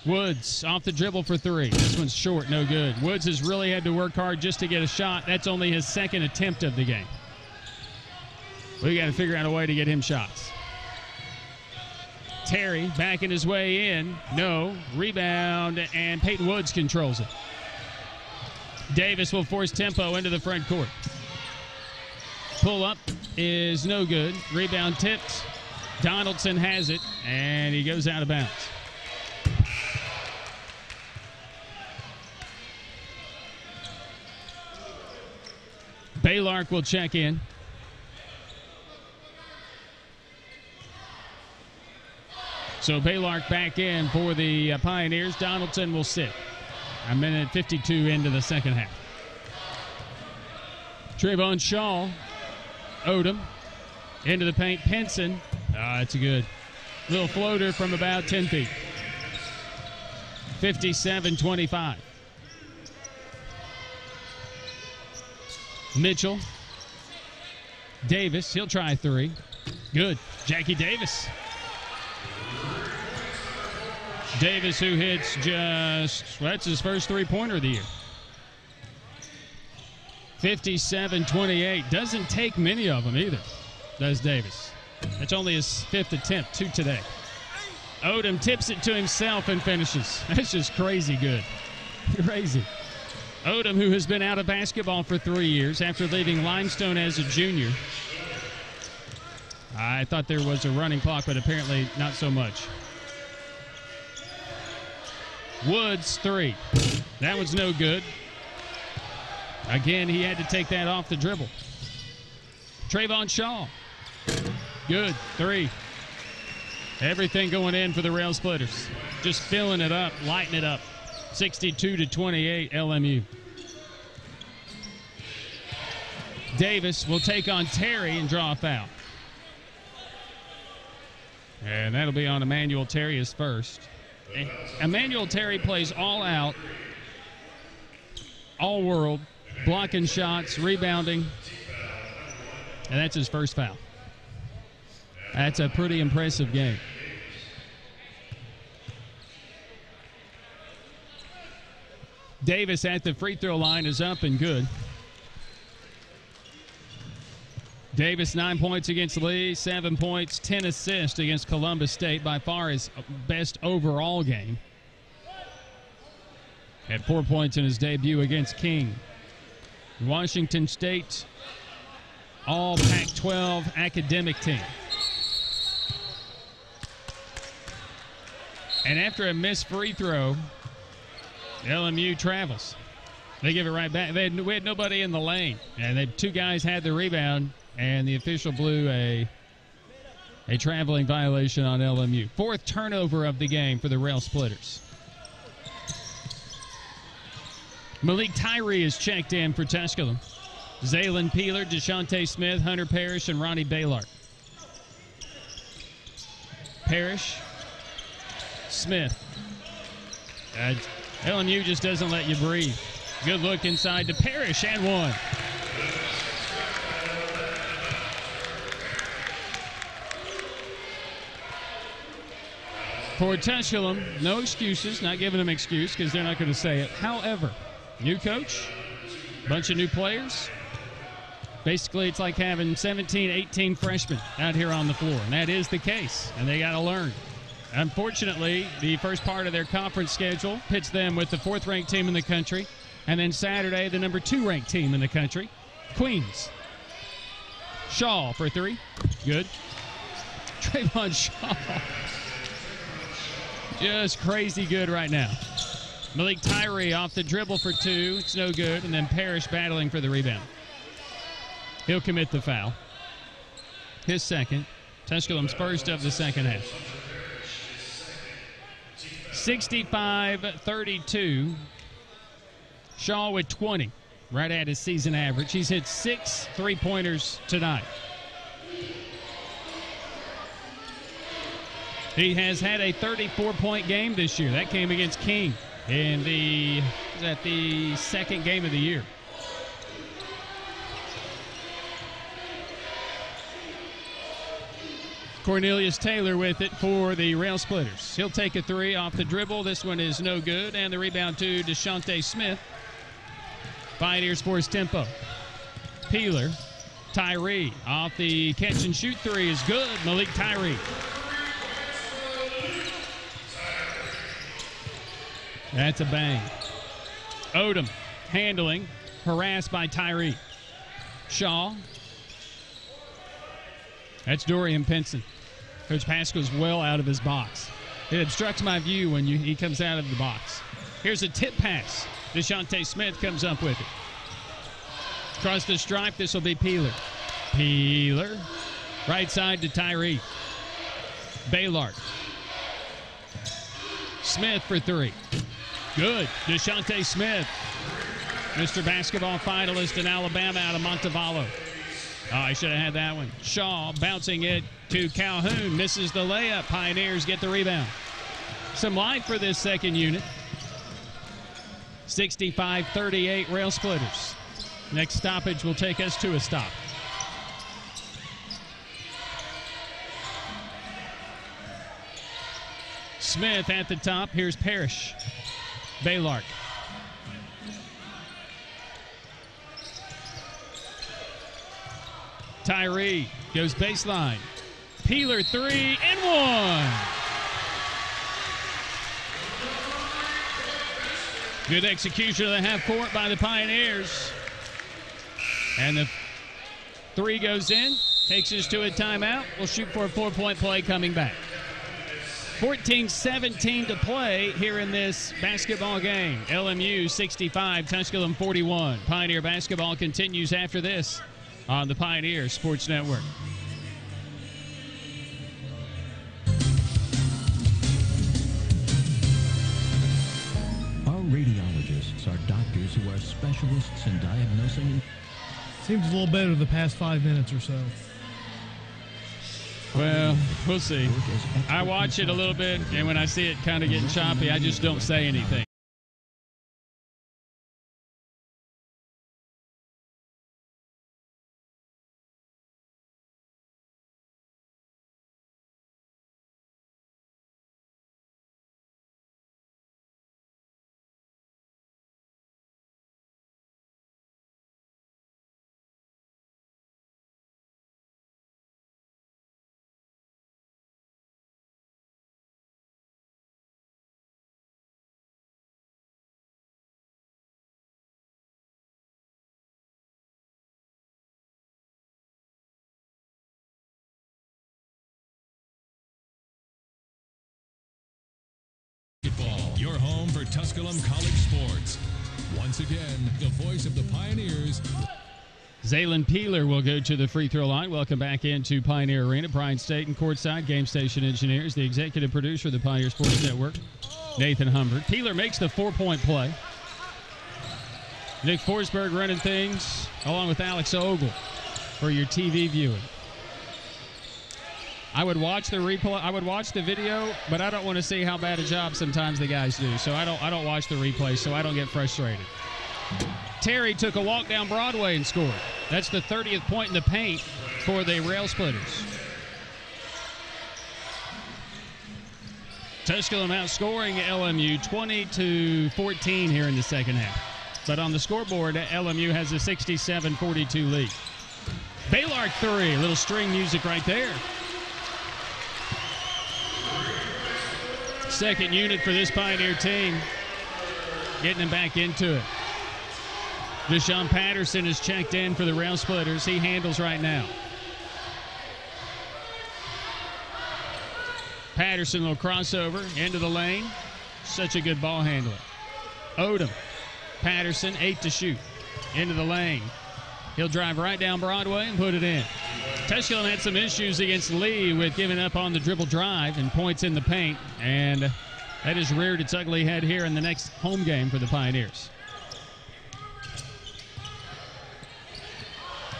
Woods off the dribble for three. This one's short, no good. Woods has really had to work hard just to get a shot. That's only his second attempt of the game. We got to figure out a way to get him shots. Terry backing his way in. No. Rebound, and Peyton Woods controls it. Davis will force tempo into the front court. Pull up is no good. Rebound tipped. Donaldson has it, and he goes out of bounds. Baylark will check in. So Baylark back in for the Pioneers. Donaldson will sit. A minute 52 into the second half. Trayvon Shaw. Odom. Into the paint. Pinson. It's a good little floater from about 10 feet. 57-25. Mitchell. Davis. He'll try three. Good. Jackie Davis. Davis, who hits that's his first three-pointer of the year. 57-28. Doesn't take many of them either, does Davis. That's only his fifth attempt, two today. Odom tips it to himself and finishes. That's just crazy good. Crazy. Odom, who has been out of basketball for 3 years after leaving Limestone as a junior. I thought there was a running clock, but apparently not so much. Woods, three. That one's no good. Again, he had to take that off the dribble. Trayvon Shaw. Good. 3. Everything going in for the Railsplitters. Just filling it up, lighting it up. 62-28 LMU. Davis will take on Terry and draw a foul. And that'll be on Emmanuel Terry as first. Emmanuel Terry plays all out, all world, blocking shots, rebounding. And that's his first foul. That's a pretty impressive game. Davis at the free throw line is up and good. Davis 9 points against Lee, 7 points, 10 assists against Columbus State, by far his best overall game. Had 4 points in his debut against King. Washington State, all Pac-12 academic team. And after a missed free throw, LMU travels. They give it right back. We had nobody in the lane, and 2 guys had the rebound, and the official blew a traveling violation on LMU. 4th turnover of the game for the Railsplitters. Malik Tyree is checked in for Tusculum. Zaylen Peeler, Deshante Smith, Hunter Parrish, and Ronnie Baylart. Parrish, Smith. LMU just doesn't let you breathe. Good look inside to Parrish, and 1. For Tusculum, no excuses, not giving them excuse because they're not going to say it. However, new coach, bunch of new players. Basically, it's like having 17, 18 freshmen out here on the floor, and that is the case, and they got to learn. Unfortunately, the first part of their conference schedule pits them with the 4th-ranked team in the country, and then Saturday, the number 2-ranked team in the country, Queens. Shaw for 3. Good. Trayvon Shaw. Just crazy good right now. Malik Tyree off the dribble for 2. It's no good. And then Parrish battling for the rebound. He'll commit the foul. His second. Tusculum's first of the second half. 65-32. Shaw with 20. Right at his season average. He's hit 6 3-pointers tonight. He has had a 34-point game this year. That came against King in the second game of the year. Cornelius Taylor with it for the Railsplitters. He'll take a 3 off the dribble. This one is no good. And the rebound to Deshante Smith. Pioneers force tempo. Peeler. Tyree off the catch and shoot 3 is good. Malik Tyree. That's a bang. Odom handling, harassed by Tyree. Shaw. That's Dorian Pinson. Coach Pasco's well out of his box. It obstructs my view when he comes out of the box. Here's a tip pass. Deshante Smith comes up with it. Across the stripe, this will be Peeler. Peeler. Right side to Tyree. Baylart. Smith for 3. Good. Deshante Smith, Mr. Basketball finalist in Alabama out of Montevallo. Oh, I should have had that one. Shaw bouncing it to Calhoun. Misses the layup. Pioneers get the rebound. Some life for this second unit. 65-38 Railsplitters. Next stoppage will take us to a stop. Smith at the top. Here's Parrish. Baylart. Tyree goes baseline. Peeler 3 and 1. Good execution of the half court by the Pioneers. And the 3 goes in. Takes us to a timeout. We'll shoot for a 4-point play coming back. 14-17 to play here in this basketball game. LMU 65, Tusculum 41. Pioneer basketball continues after this on the Pioneer Sports Network. Our radiologists are doctors who are specialists in diagnosing. Seems a little better the past 5 minutes or so. Well, we'll see. I watch it a little bit, and when I see it kind of getting choppy, I just don't say anything. Your home for Tusculum College sports. Once again, the voice of the Pioneers. Zaylen Peeler will go to the free throw line. Welcome back into Pioneer Arena. Brian Staten, courtside, game station engineers, the executive producer of the Pioneer Sports Network, Nathan Humbert. Peeler makes the 4-point play. Nick Forsberg running things along with Alex Ogle for your TV viewing. I would watch the replay. I would watch the video, but I don't want to see how bad a job sometimes the guys do. So I don't watch the replay, so I don't get frustrated. Terry took a walk down Broadway and scored. That's the 30th point in the paint for the Railsplitters. Tusculum outscoring LMU 20-14 here in the second half. But on the scoreboard, LMU has a 67-42 lead. Baylor 3, a little string music right there. Second unit for this Pioneer team, getting them back into it. Deshaun Patterson is checked in for the Railsplitters. He handles right now. Patterson will crossover into the lane. Such a good ball handler. Odom. Patterson, 8 to shoot. Into the lane. He'll drive right down Broadway and put it in. Tusculum had some issues against Lee with giving up on the dribble drive and points in the paint, and that has reared its ugly head here in the next home game for the Pioneers.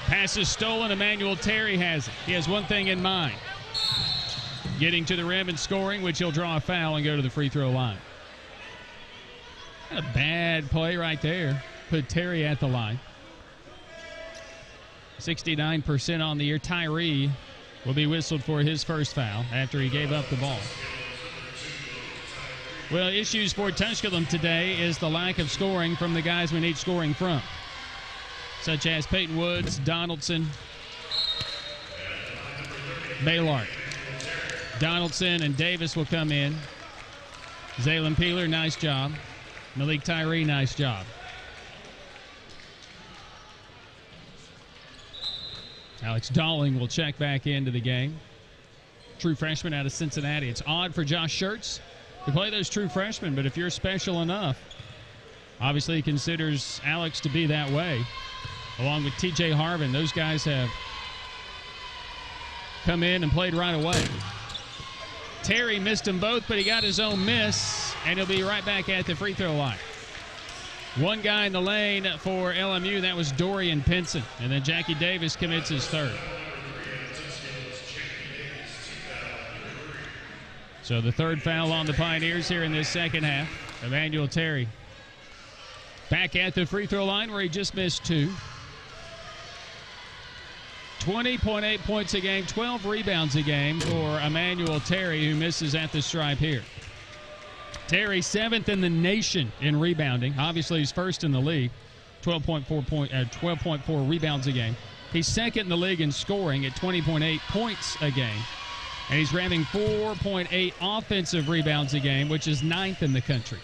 Pass is stolen. Emmanuel Terry has it. He has one thing in mind. Getting to the rim and scoring, which he'll draw a foul and go to the free throw line. A bad play right there. Put Terry at the line. 69% on the year. Tyree will be whistled for his first foul after he gave up the ball. Well, issues for Tusculum today is the lack of scoring from the guys we need scoring from, such as Peyton Woods, Donaldson, Baylor. Donaldson and Davis will come in. Zaylen Peeler, nice job. Malik Tyree, nice job. Alex Dalling will check back into the game. True freshman out of Cincinnati. It's odd for Josh Schertz to play those true freshmen, but if you're special enough, obviously he considers Alex to be that way. Along with TJ Harvin, those guys have come in and played right away. Terry missed them both, but he got his own miss, and he'll be right back at the free throw line. One guy in the lane for LMU, that was Dorian Pinson. And then Jackie Davis commits his third. So the third foul on the Pioneers here in this second half. Emmanuel Terry back at the free throw line where he just missed 2. 20.8 points a game, 12 rebounds a game for Emmanuel Terry, who misses at the stripe here. Terry 7th in the nation in rebounding. Obviously, he's first in the league, 12.4 rebounds a game. He's second in the league in scoring at 20.8 points a game. And he's ramming 4.8 offensive rebounds a game, which is 9th in the country.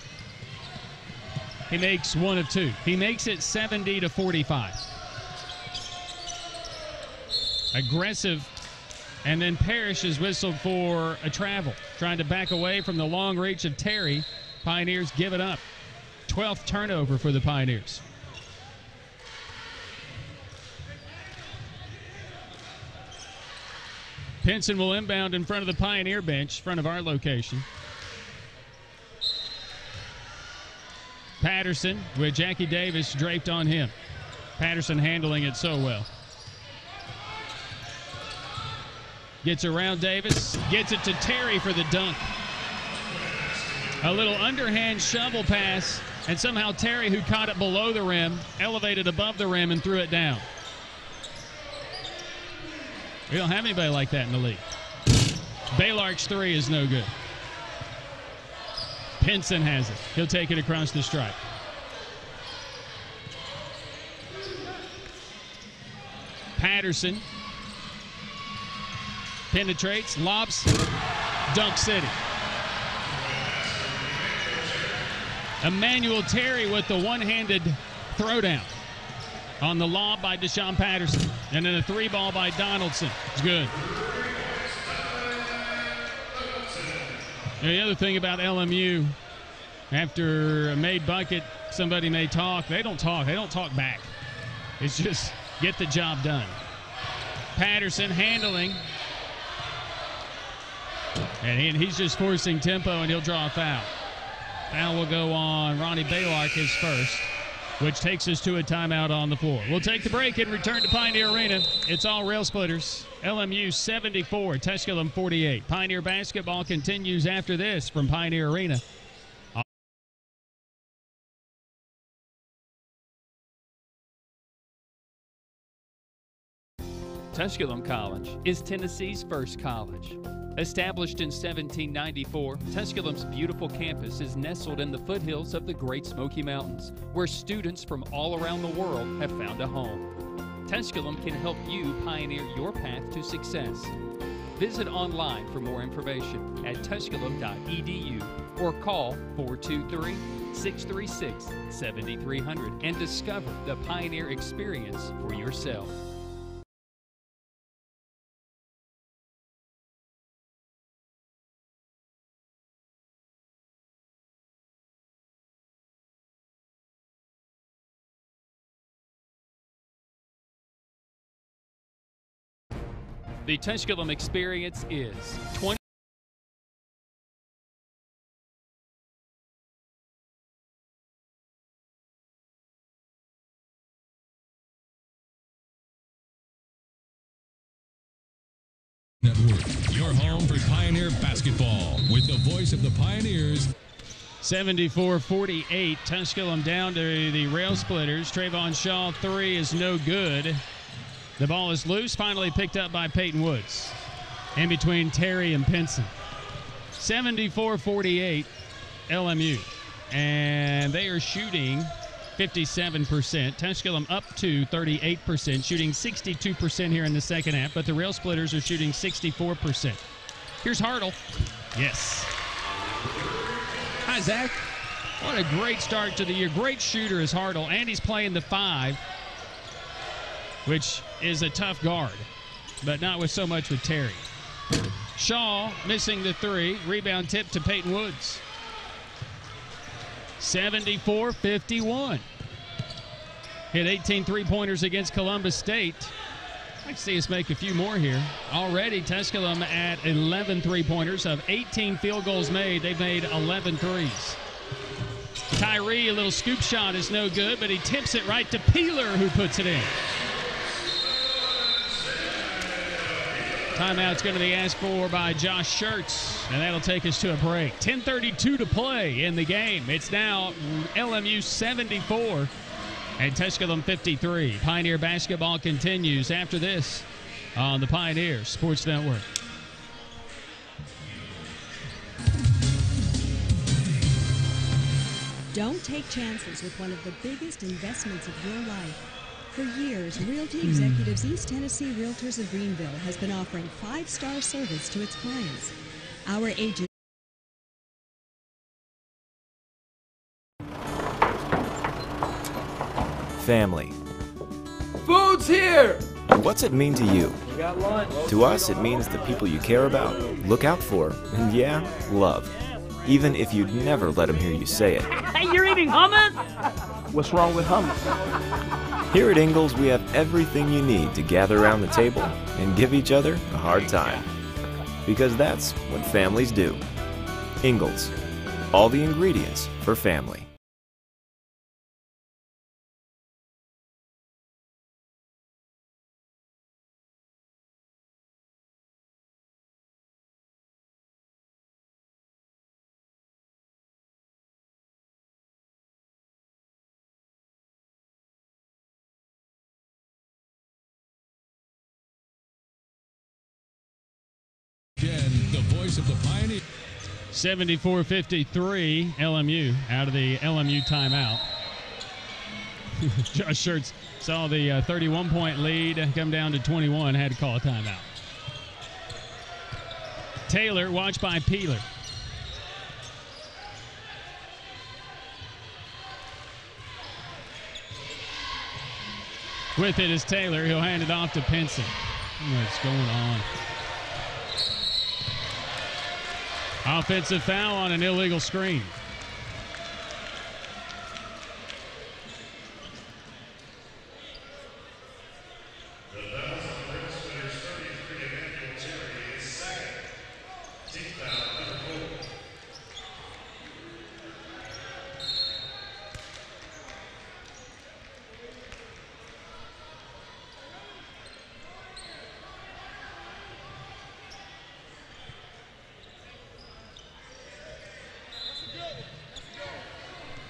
He makes 1 of 2. He makes it 70-45. Aggressive And then Parrish is whistled for a travel, trying to back away from the long reach of Terry. Pioneers give it up. 12th turnover for the Pioneers. Pinson will inbound in front of the Pioneer bench, front of our location. Patterson with Jackie Davis draped on him. Patterson handling it so well. Gets around Davis, gets it to Terry for the dunk. A little underhand shovel pass, and somehow Terry, who caught it below the rim, elevated above the rim and threw it down. We don't have anybody like that in the league. Baylark's three is no good. Pinson has it. He'll take it across the stripe. Patterson penetrates, lobs, Dunk City. Emmanuel Terry with the one-handed throwdown on the lob by Deshaun Patterson. And then a three ball by Donaldson. It's good. The other thing about LMU, after a made bucket, somebody may talk. They don't talk. They don't talk back. It's just get the job done. Patterson handling. And he's just forcing tempo, and he'll draw a foul. Foul will go on Ronnie Baylark, his first, which takes us to a timeout on the floor. We'll take the break and return to Pioneer Arena. It's all Railsplitters. LMU 74, Tusculum 48. Pioneer basketball continues after this from Pioneer Arena. Tusculum College is Tennessee's first college. Established in 1794, Tusculum's beautiful campus is nestled in the foothills of the Great Smoky Mountains, where students from all around the world have found a home. Tusculum can help you pioneer your path to success. Visit online for more information at tusculum.edu or call 423-636-7300 and discover the Pioneer experience for yourself. The Tusculum experience is 20. Network, your home for Pioneer basketball, with the voice of the Pioneers. 74-48, Tusculum down to the Railsplitters. Trayvon Shaw three is no good. The ball is loose, finally picked up by Peyton Woods. In between Terry and Pinson. 74-48, LMU. And they are shooting 57%. Tusculum up to 38%, shooting 62% here in the second half. But the Railsplitters are shooting 64%. Here's Hartle. Yes. Hi, Zach. What a great start to the year. Great shooter is Hartle, and he's playing the 5. Which is a tough guard, but not with so much with Terry. Shaw missing the 3. Rebound tip to Peyton Woods. 74-51. Hit 18 three-pointers against Columbus State. I'd like to see us make a few more here. Already Tusculum at 11 three-pointers. Of 18 field goals made, they've made 11 threes. Tyree, a little scoop shot is no good, but he tips it right to Peeler, who puts it in. Timeout's going to be asked for by Josh Schertz, and that'll take us to a break. 10:32 to play in the game. It's now LMU 74 and Tusculum 53. Pioneer basketball continues after this on the Pioneer Sports Network. Don't take chances with one of the biggest investments of your life. For years, Realty Executives East Tennessee Realtors of Greenville has been offering 5-star service to its clients. Our agent. Family. Food's here! What's it mean to you? To us, it means the people you care about, look out for, and yeah, love. Even if you'd never let them hear you say it. Hey, you're eating hummus? What's wrong with hummus? Here at Ingalls, we have everything you need to gather around the table and give each other a hard time. Because that's what families do. Ingalls. All the ingredients for family. The voice of the Pioneer. 74-53 LMU out of the LMU timeout. Josh Schertz saw the 31-point lead come down to 21, had to call a timeout. Taylor, watched by Peeler. With it is Taylor. He'll hand it off to Pinson. What's going on? Offensive foul on an illegal screen.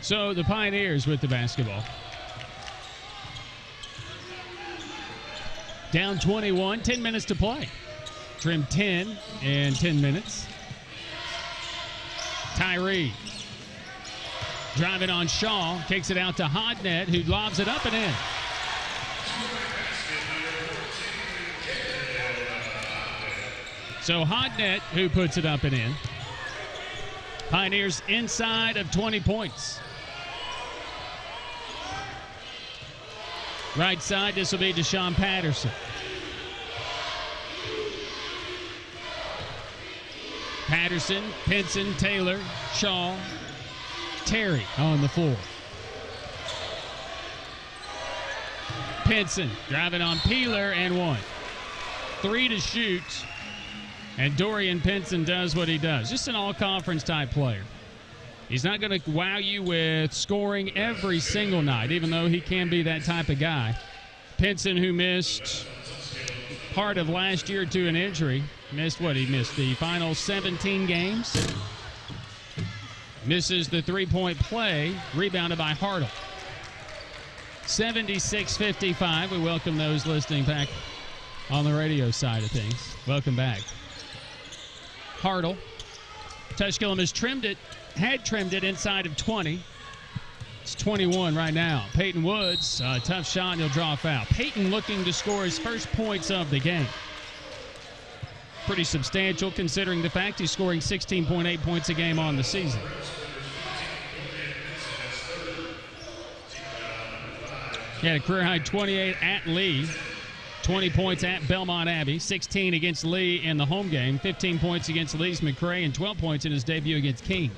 So the Pioneers with the basketball. Down 21, 10 minutes to play. Trim 10 in 10 minutes. Tyree driving on Shaw, kicks it out to Hodnett, who lobs it up and in. So Hodnett, who puts it up and in. Pioneers inside of 20 points. Right side, this will be Deshaun Patterson. Patterson, Pinson, Taylor, Shaw, Terry on the floor. Pinson driving on Peeler and one. 3 to shoot, and Dorian Pinson does what he does. Just an all-conference type player. He's not going to wow you with scoring every single night, even though he can be that type of guy. Pinson, who missed part of last year to an injury, missed the final 17 games. Misses the three-point play, rebounded by Hartle. 76-55. We welcome those listening back on the radio side of things. Welcome back. Hartle. Tusculum has had trimmed it inside of 20. It's 21 right now. Peyton Woods, tough shot, and he'll draw a foul. Peyton looking to score his first points of the game. Pretty substantial considering the fact he's scoring 16.8 points a game on the season. He had a career-high 28 at Lee, 20 points at Belmont Abbey, 16 against Lee in the home game, 15 points against Lee's McRae, and 12 points in his debut against King.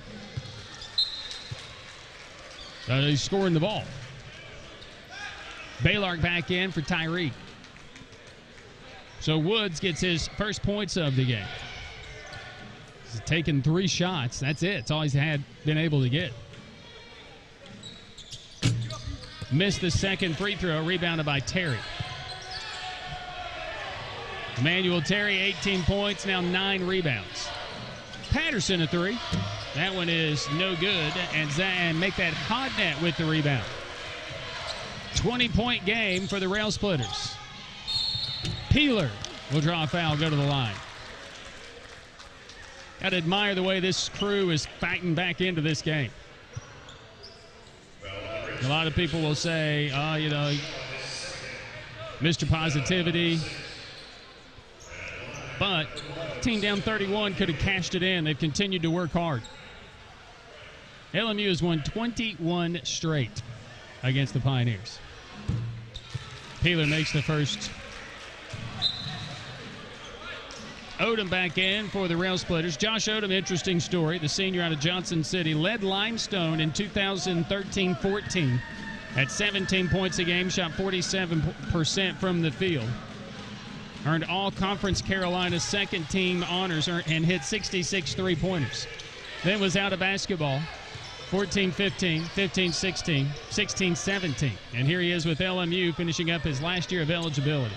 He's scoring the ball. Baylark back in for Tyree. So Woods gets his first points of the game. He's taken 3 shots. That's it. That's all he's been able to get. Missed the second free throw, rebounded by Terry. Emmanuel Terry, 18 points, now 9 rebounds. Patterson a 3. That one is no good, and make that Hodnett with the rebound. 20-point game for the Railsplitters. Peeler will draw a foul, go to the line. Got to admire the way this crew is fighting back into this game. A lot of people will say, Mr. Positivity. But team down 31 could have cashed it in. They've continued to work hard. LMU has won 21 straight against the Pioneers. Peeler makes the first Odom back in for the Railsplitters. Josh Odom, interesting story. The senior out of Johnson City led Limestone in 2013-14 at 17 points a game, shot 47% from the field. Earned all-conference Carolina second-team honors and hit 66 three-pointers. Then was out of basketball 14-15, 15-16, 16-17. And here he is with LMU finishing up his last year of eligibility.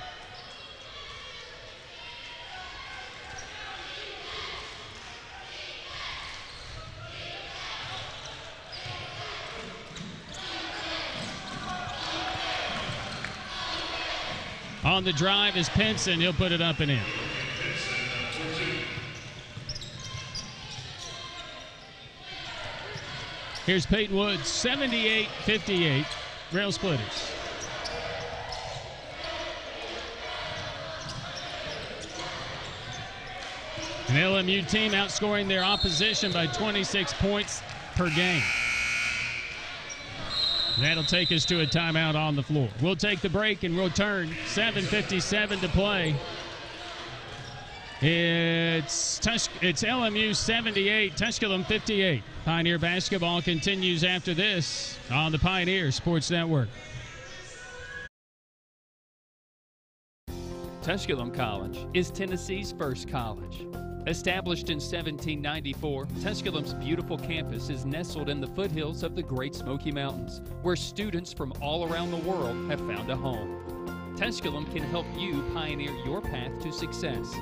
On the drive is Pinson. He'll put it up and in. Here's Peyton Woods, 78-58, Railsplitters. An LMU team outscoring their opposition by 26 points per game. That'll take us to a timeout on the floor. We'll take the break and we'll turn. 7:57 to play. It's LMU 78, Tusculum 58. Pioneer basketball continues after this on the Pioneer Sports Network. Tusculum College is Tennessee's first college. Established in 1794, Tusculum's beautiful campus is nestled in the foothills of the Great Smoky Mountains, where students from all around the world have found a home. Tusculum can help you pioneer your path to success.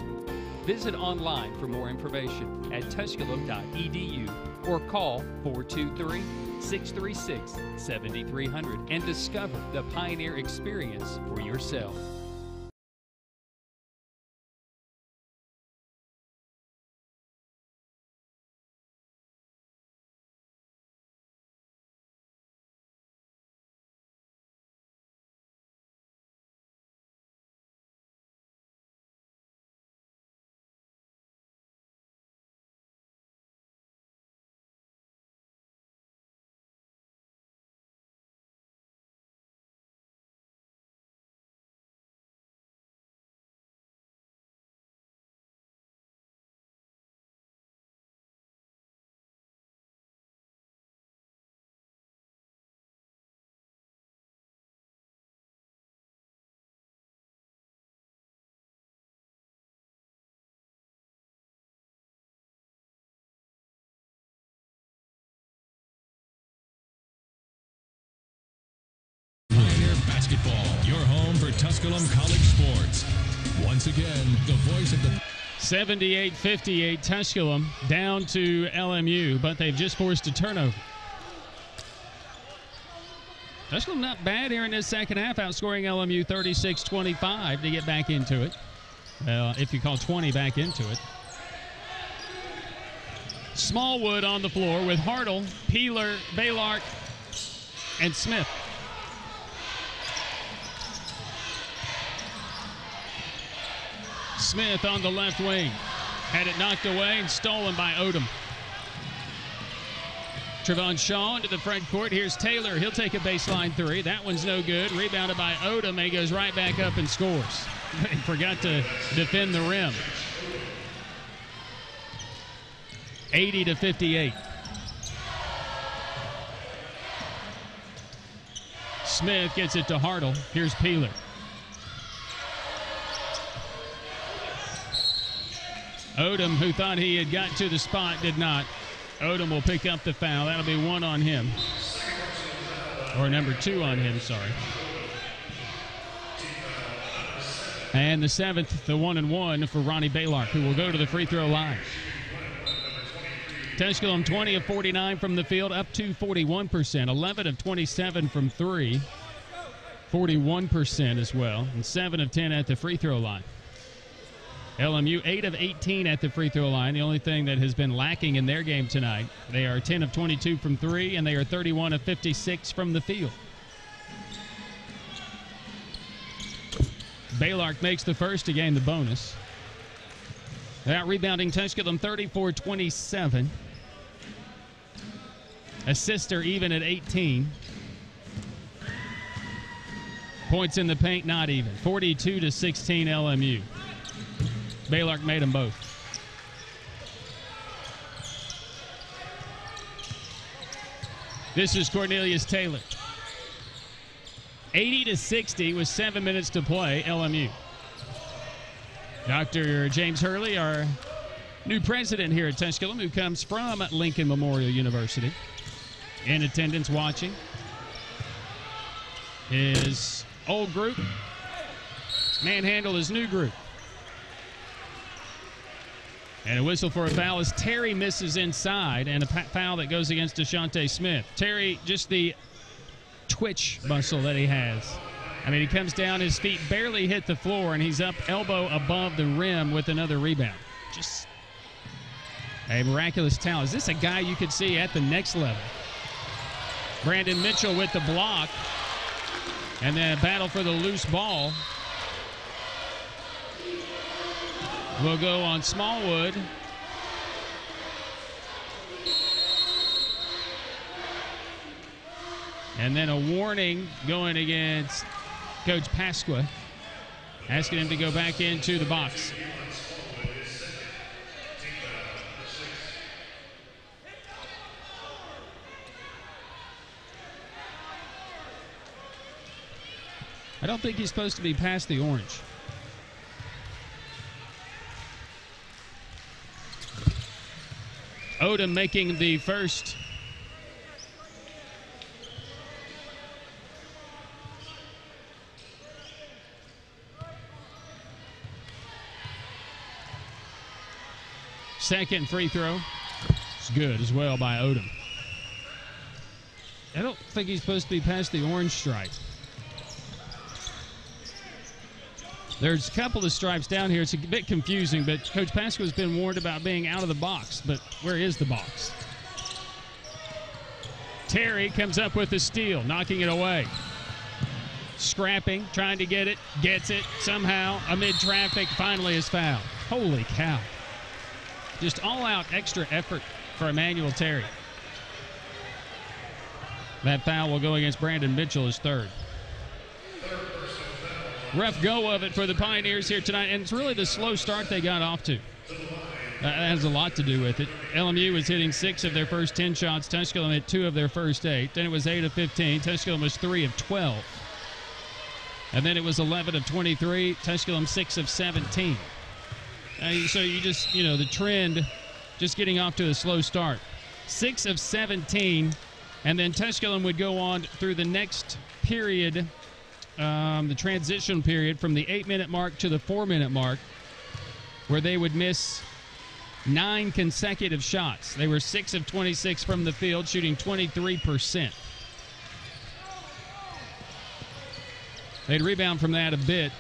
Visit online for more information at tusculum.edu or call 423-636-7300 and discover the Pioneer experience for yourself. Basketball, your home for Tusculum College sports. Once again, the voice of the 78-58, Tusculum down to LMU, but they've just forced a turnover. Tusculum not bad here in this second half, outscoring LMU 36-25 to get back into it. If you call 20 back into it. Smallwood on the floor with Hartle, Peeler, Baylark, and Smith. Smith on the left wing. Had it knocked away and stolen by Odom. Trevon Shaw into the front court. Here's Taylor. He'll take a baseline three. That one's no good. Rebounded by Odom. He goes right back up and scores. He forgot to defend the rim. 80-58. Smith gets it to Hartle. Here's Peeler. Odom, who thought he had got to the spot, did not. Odom will pick up the foul. That'll be one on him. Or number two on him, sorry. And the seventh, the 1-and-1 for Ronnie Baylark, who will go to the free throw line. Tusculum 20 of 49 from the field, up to 41%. 11 of 27 from three, 41% as well. And 7 of 10 at the free throw line. LMU 8 of 18 at the free throw line. The only thing that has been lacking in their game tonight. They are 10 of 22 from three, and they are 31 of 56 from the field. Baylark makes the first to gain the bonus. That rebounding Tusculum 34-27. Assists are even at 18. Points in the paint not even. 42-16 LMU. Baylor made them both. This is Cornelius Taylor. 80-60 with 7 minutes to play, LMU. Dr. James Hurley, our new president here at Tusculum, who comes from Lincoln Memorial University, in attendance watching his old group manhandle his new group. And a whistle for a foul as Terry misses inside, and a foul that goes against DeShante Smith. Terry, just the twitch muscle that he has. I mean, he comes down, his feet barely hit the floor, and he's up elbow above the rim with another rebound. Just a miraculous talent. Is this a guy you could see at the next level? Brandon Mitchell with the block, and then a battle for the loose ball. Will go on Smallwood. And then a warning going against Coach Pasqua, asking him to go back into the box. I don't think he's supposed to be past the orange. Odom making the first. Second free throw. It's good as well by Odom. I don't think he's supposed to be past the orange stripe. There's a couple of stripes down here. It's a bit confusing, but Coach Pasco's been warned about being out of the box. But where is the box? Terry comes up with the steal, knocking it away. Scrapping, trying to get it, gets it somehow amid traffic, finally is fouled. Holy cow. Just all-out extra effort for Emmanuel Terry. That foul will go against Brandon Mitchell, his third. Rough go of it for the Pioneers here tonight, and it's really the slow start they got off to. That has a lot to do with it. LMU was hitting 6 of their first 10 shots. Tusculum hit 2 of their first 8. Then it was 8 of 15. Tusculum was 3 of 12. And then it was 11 of 23. Tusculum 6 of 17. So you just, the trend, just getting off to a slow start. 6 of 17, and then Tusculum would go on through the next period, the transition period from the 8-minute mark to the 4-minute mark, where they would miss 9 consecutive shots. They were 6 of 26 from the field, shooting 23%. They'd rebound from that a bit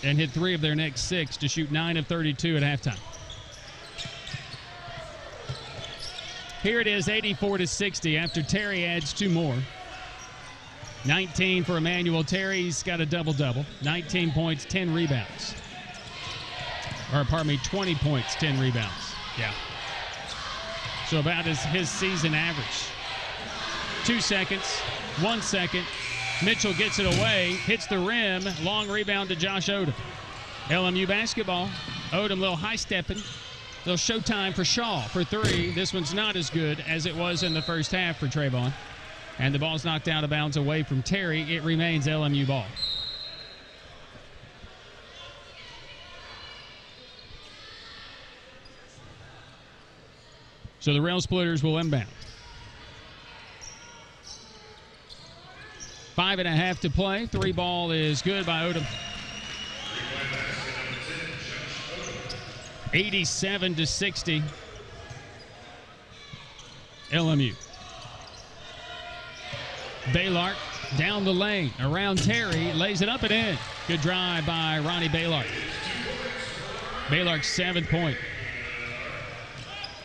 and hit 3 of their next 6 to shoot 9 of 32 at halftime. Here it is, 84-60 after Terry adds 2 more. 19 for Emmanuel Terry. He's got a double-double. 19 points, 10 rebounds. 20 points, 10 rebounds. Yeah. So about his season average. 2 seconds, 1 second. Mitchell gets it away, hits the rim. Long rebound to Josh Odom. LMU basketball. Odom, little high-stepping. Little showtime for Shaw for 3. This one's not as good as it was in the first half for Trayvon. And the ball's knocked out of bounds away from Terry. It remains LMU ball. So the Railsplitters will inbound. 5.5 to play. 3 ball is good by Odom. 87-60. LMU. Baylor down the lane, around Terry, lays it up and in. Good drive by Ronnie Baylor. Baylor's 7th point.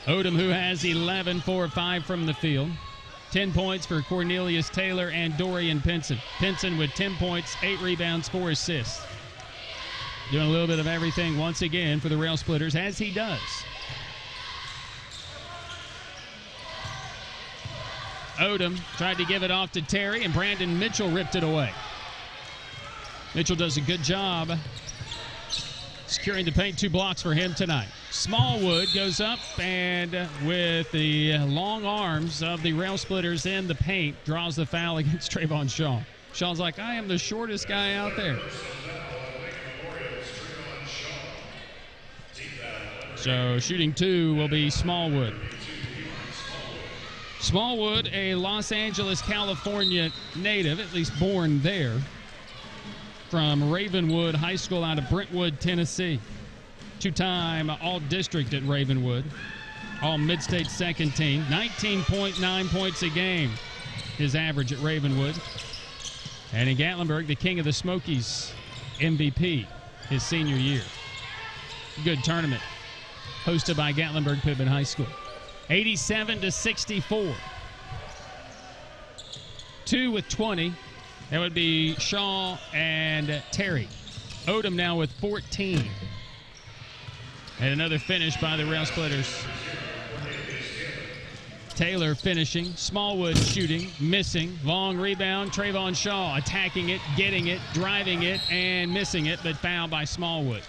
Odom, who has 11, 4 of 5 from the field. 10 points for Cornelius Taylor and Dorian Pinson. Pinson with 10 points, 8 rebounds, 4 assists. Doing a little bit of everything once again for the Railsplitters, as he does. Odom tried to give it off to Terry, and Brandon Mitchell ripped it away. Mitchell does a good job Securing the paint, 2 blocks for him tonight. Smallwood goes up and with the long arms of the Railsplitters in the paint, draws the foul against Trayvon Shaw. Shaw's like, I am the shortest guy out there. So shooting 2 will be Smallwood. Smallwood, a Los Angeles, California native, at least born there, from Ravenwood High School out of Brentwood, Tennessee. 2-time All-District at Ravenwood. All-Mid-State second team. 19.9 points a game, his average at Ravenwood. And in Gatlinburg, the King of the Smokies MVP his senior year. Good tournament hosted by Gatlinburg-Pittman High School. 87-64. 2 with 20. That would be Shaw and Terry. Odom now with 14. And another finish by the Railsplitters. Taylor finishing. Smallwood shooting. Missing. Long rebound. Trayvon Shaw attacking it, getting it, driving it, and missing it, but fouled by Smallwood.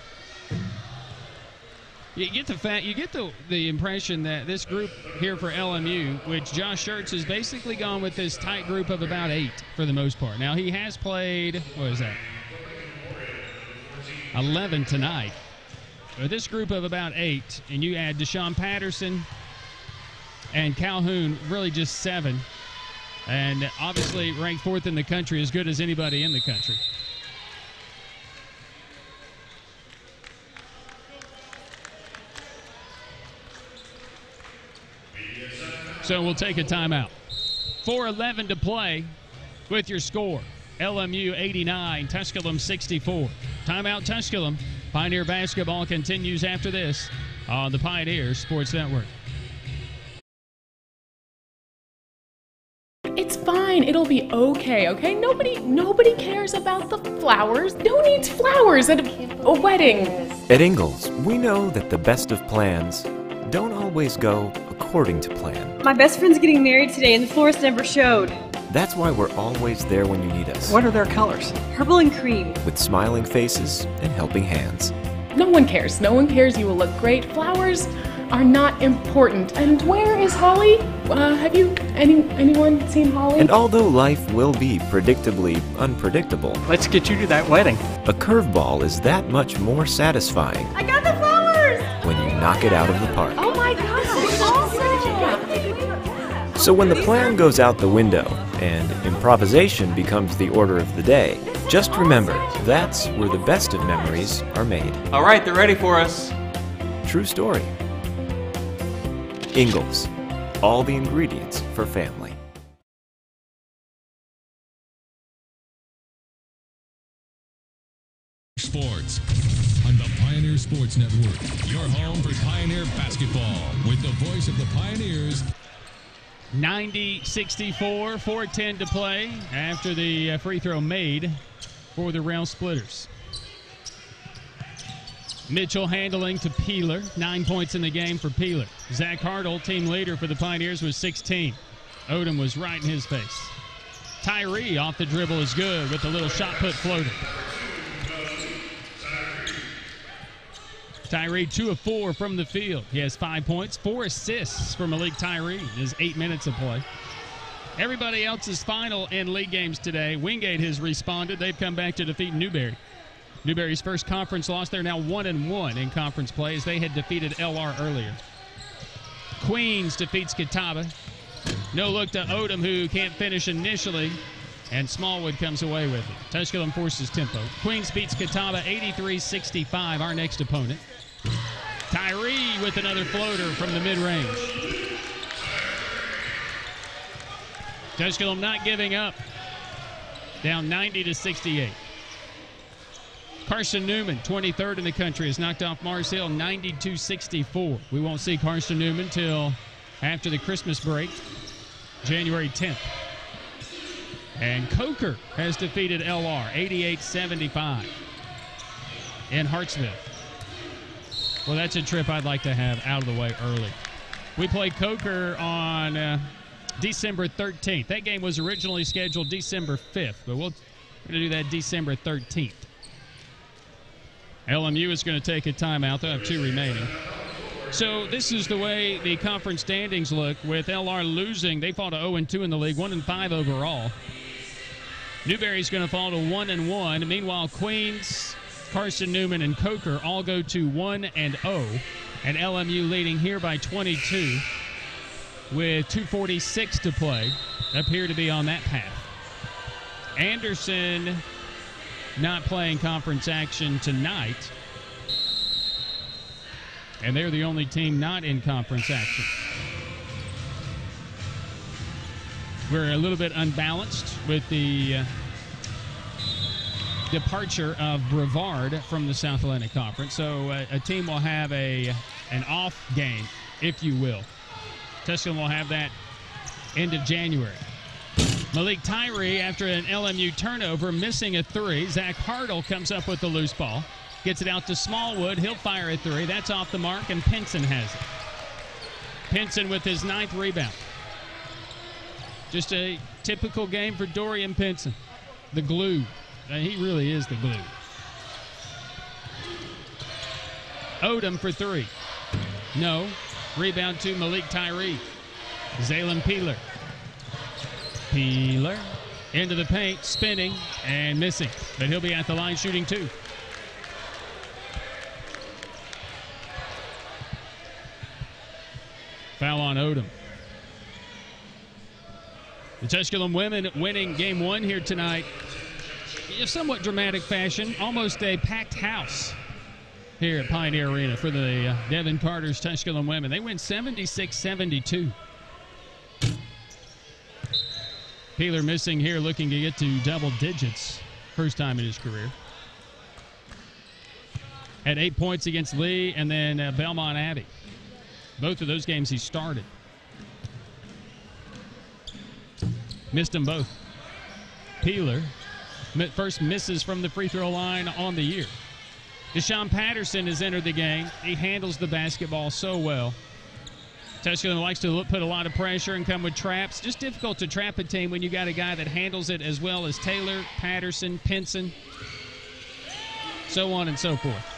You get the impression that this group here for LMU, which Josh Schertz has basically gone with this tight group of about 8 for the most part. Now, he has played, 11 tonight. But this group of about 8, and you add Deshaun Patterson and Calhoun, really just 7. And obviously ranked 4th in the country, as good as anybody in the country. So we'll take a timeout. 4:11 to play with your score. LMU 89, Tusculum 64. Timeout Tusculum. Pioneer basketball continues after this on the Pioneer Sports Network. It's fine. It'll be okay, okay? Nobody cares about the flowers. Who needs flowers at a wedding? At Ingalls, we know that the best of plans don't always go according to plan. My best friend's getting married today and the florist never showed. That's why we're always there when you need us. What are their colors? Purple and cream. With smiling faces and helping hands. No one cares. No one cares. You will look great. Flowers are not important. And where is Holly? Have you anyone seen Holly? And although life will be predictably unpredictable, Let's get you to that wedding. a curveball is that much more satisfying I got the flowers! when you knock it out of the park. Oh my gosh, awesome! So when the plan goes out the window and improvisation becomes the order of the day, just remember, that's where the best of memories are made. All right, they're ready for us. True story. Ingalls. All the ingredients for family. Sports on the Pioneer Sports Network. Your home for Pioneer basketball with the voice of the Pioneers. 90-64, 4:10 to play after the free throw made for the Railsplitters. Mitchell handling to Peeler. 9 points in the game for Peeler. Zach Hartle, team leader for the Pioneers, was 16. Odom was right in his face. Tyree off the dribble is good with a little shot put floater. Tyree 2 of 4 from the field. He has 5 points, 4 assists from Malik Tyree in his 8 minutes of play. Everybody else is final in league games today. Wingate has responded. They've come back to defeat Newberry. Newberry's first conference loss. They're now 1-1 in conference play as they had defeated LR earlier. Queens defeats Catawba. No look to Odom, who can't finish initially, and Smallwood comes away with it. Tusculum forces tempo. Queens beats Catawba 83-65, our next opponent. Tyree with another floater from the mid-range. Tusculum not giving up. Down 90-68. Carson Newman, 23rd in the country, has knocked off Mars Hill 92-64. We won't see Carson Newman till after the Christmas break, January 10th. And Coker has defeated LR 88-75 in Hartsville. Well, that's a trip I'd like to have out of the way early. We play Coker on December 13th. That game was originally scheduled December 5th, but we're going to do that December 13th. LMU is going to take a timeout. They'll have 2 remaining. So this is the way the conference standings look. With LR losing, they fall to 0-2 in the league, 1-5 overall. Newberry's going to fall to 1-1. Meanwhile, Queens, Carson Newman, and Coker all go to 1-0. And LMU leading here by 22 with 2:46 to play. Appear to be on that path. Anderson not playing conference action tonight. And they're the only team not in conference action. We're a little bit unbalanced with the departure of Brevard from the South Atlantic Conference. So a team will have an off game, if you will. Tusculum will have that end of January. Malik Tyree, after an LMU turnover, missing a 3. Zach Hartle comes up with the loose ball. Gets it out to Smallwood. He'll fire a 3. That's off the mark, and Pinson has it. Pinson with his 9th rebound. Just a typical game for Dorian Pinson. The glue. He really is the glue. Odom for 3. No. Rebound to Malik Tyree. Zaylen Peeler. Peeler into the paint, spinning and missing. But he'll be at the line shooting 2. Foul on Odom. The Tusculum women winning game 1 here tonight in somewhat dramatic fashion. Almost a packed house here at Pioneer Arena for the Devin Carter's Tusculum women. They win 76-72. Peeler missing here, looking to get to double digits. First time in his career. Had 8 points against Lee and then Belmont Abbey. Both of those games he started. Missed them both. Peeler first misses from the free throw line on the year. Deshaun Patterson has entered the game. He handles the basketball so well. Tusculum likes to put a lot of pressure and come with traps. Just difficult to trap a team when you got a guy that handles it as well as Taylor, Patterson, Pinson, so on and so forth.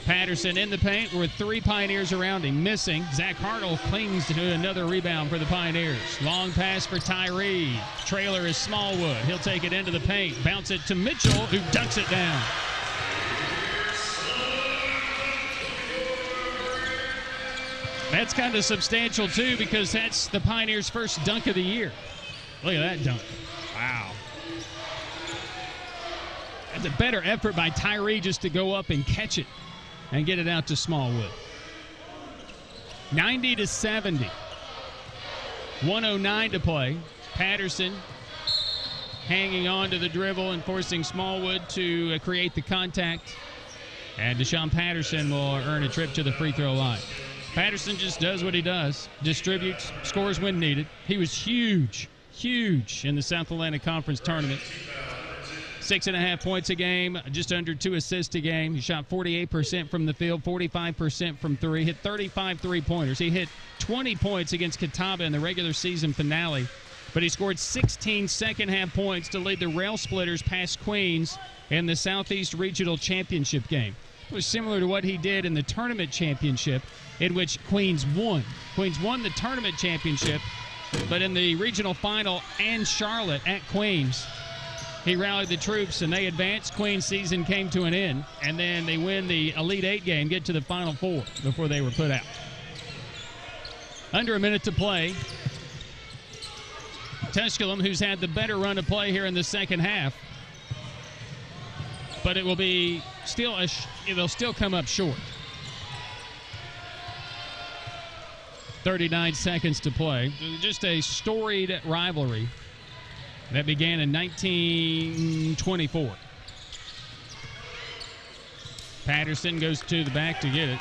Patterson in the paint with 3 Pioneers around him. Missing. Zach Hartle clings to another rebound for the Pioneers. Long pass for Tyree. Trailer is Smallwood. He'll take it into the paint. Bounce it to Mitchell, who dunks it down. That's kind of substantial, too, because that's the Pioneers' first dunk of the year. Look at that dunk. Wow. That's a better effort by Tyree just to go up and catch it and get it out to Smallwood. 90-70. 1:09 to play. Patterson hanging on to the dribble and forcing Smallwood to create the contact. And Deshaun Patterson will earn a trip to the free throw line. Patterson just does what he does. Distributes, scores when needed. He was huge in the South Atlantic Conference tournament. 6.5 points a game, just under 2 assists a game. He shot 48% from the field, 45% from 3. Hit 35 3-pointers. He hit 20 points against Catawba in the regular season finale. But he scored 16 second-half points to lead the Railsplitters past Queens in the Southeast Regional Championship game. It was similar to what he did in the tournament championship, in which Queens won. Queens won the tournament championship, but in the regional final and Charlotte at Queens, he rallied the troops and they advanced. Queens' season came to an end, and then they win the Elite 8 game, get to the Final Four before they were put out. Under a minute to play. Tusculum, who's had the better run of play here in the second half, but it will be still it'll still come up short. 39 seconds to play. Just a storied rivalry that began in 1924. Patterson goes to the back to get it.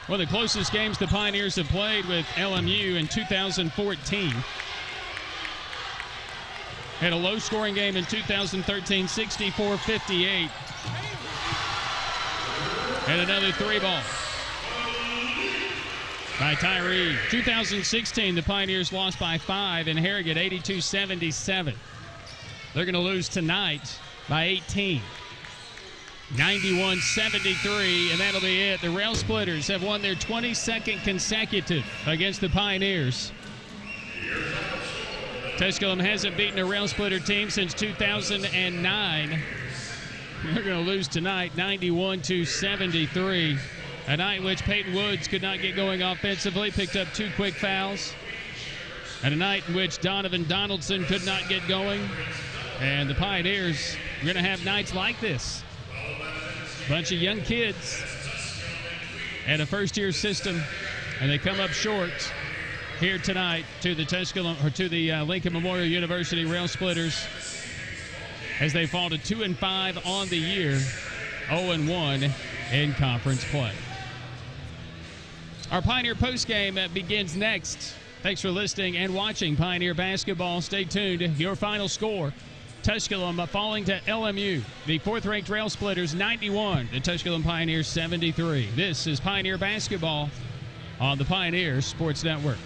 One of the closest games the Pioneers have played with LMU in 2014. Had a low-scoring game in 2013, 64-58. And another 3-ball by Tyree. 2016, the Pioneers lost by 5 in Harrogate, 82-77. They're going to lose tonight by 18. 91-73, and that'll be it. The Railsplitters have won their 22nd consecutive against the Pioneers. Tusculum hasn't beaten a Railsplitter team since 2009. They're going to lose tonight, 91-73. A night in which Peyton Woods could not get going offensively, picked up 2 quick fouls. And a night in which Donovan Donaldson could not get going. And the Pioneers are going to have nights like this. Bunch of young kids and a first-year system, and they come up short here tonight to the Tusculum or to the Lincoln Memorial University Railsplitters as they fall to 2-5 on the year, 0-1 in conference play. Our Pioneer postgame begins next. Thanks for listening and watching Pioneer basketball. Stay tuned. Your final score: Tusculum falling to LMU. The 4th-ranked Railsplitters 91, the Tusculum Pioneers 73. This is Pioneer basketball on the Pioneer Sports Network.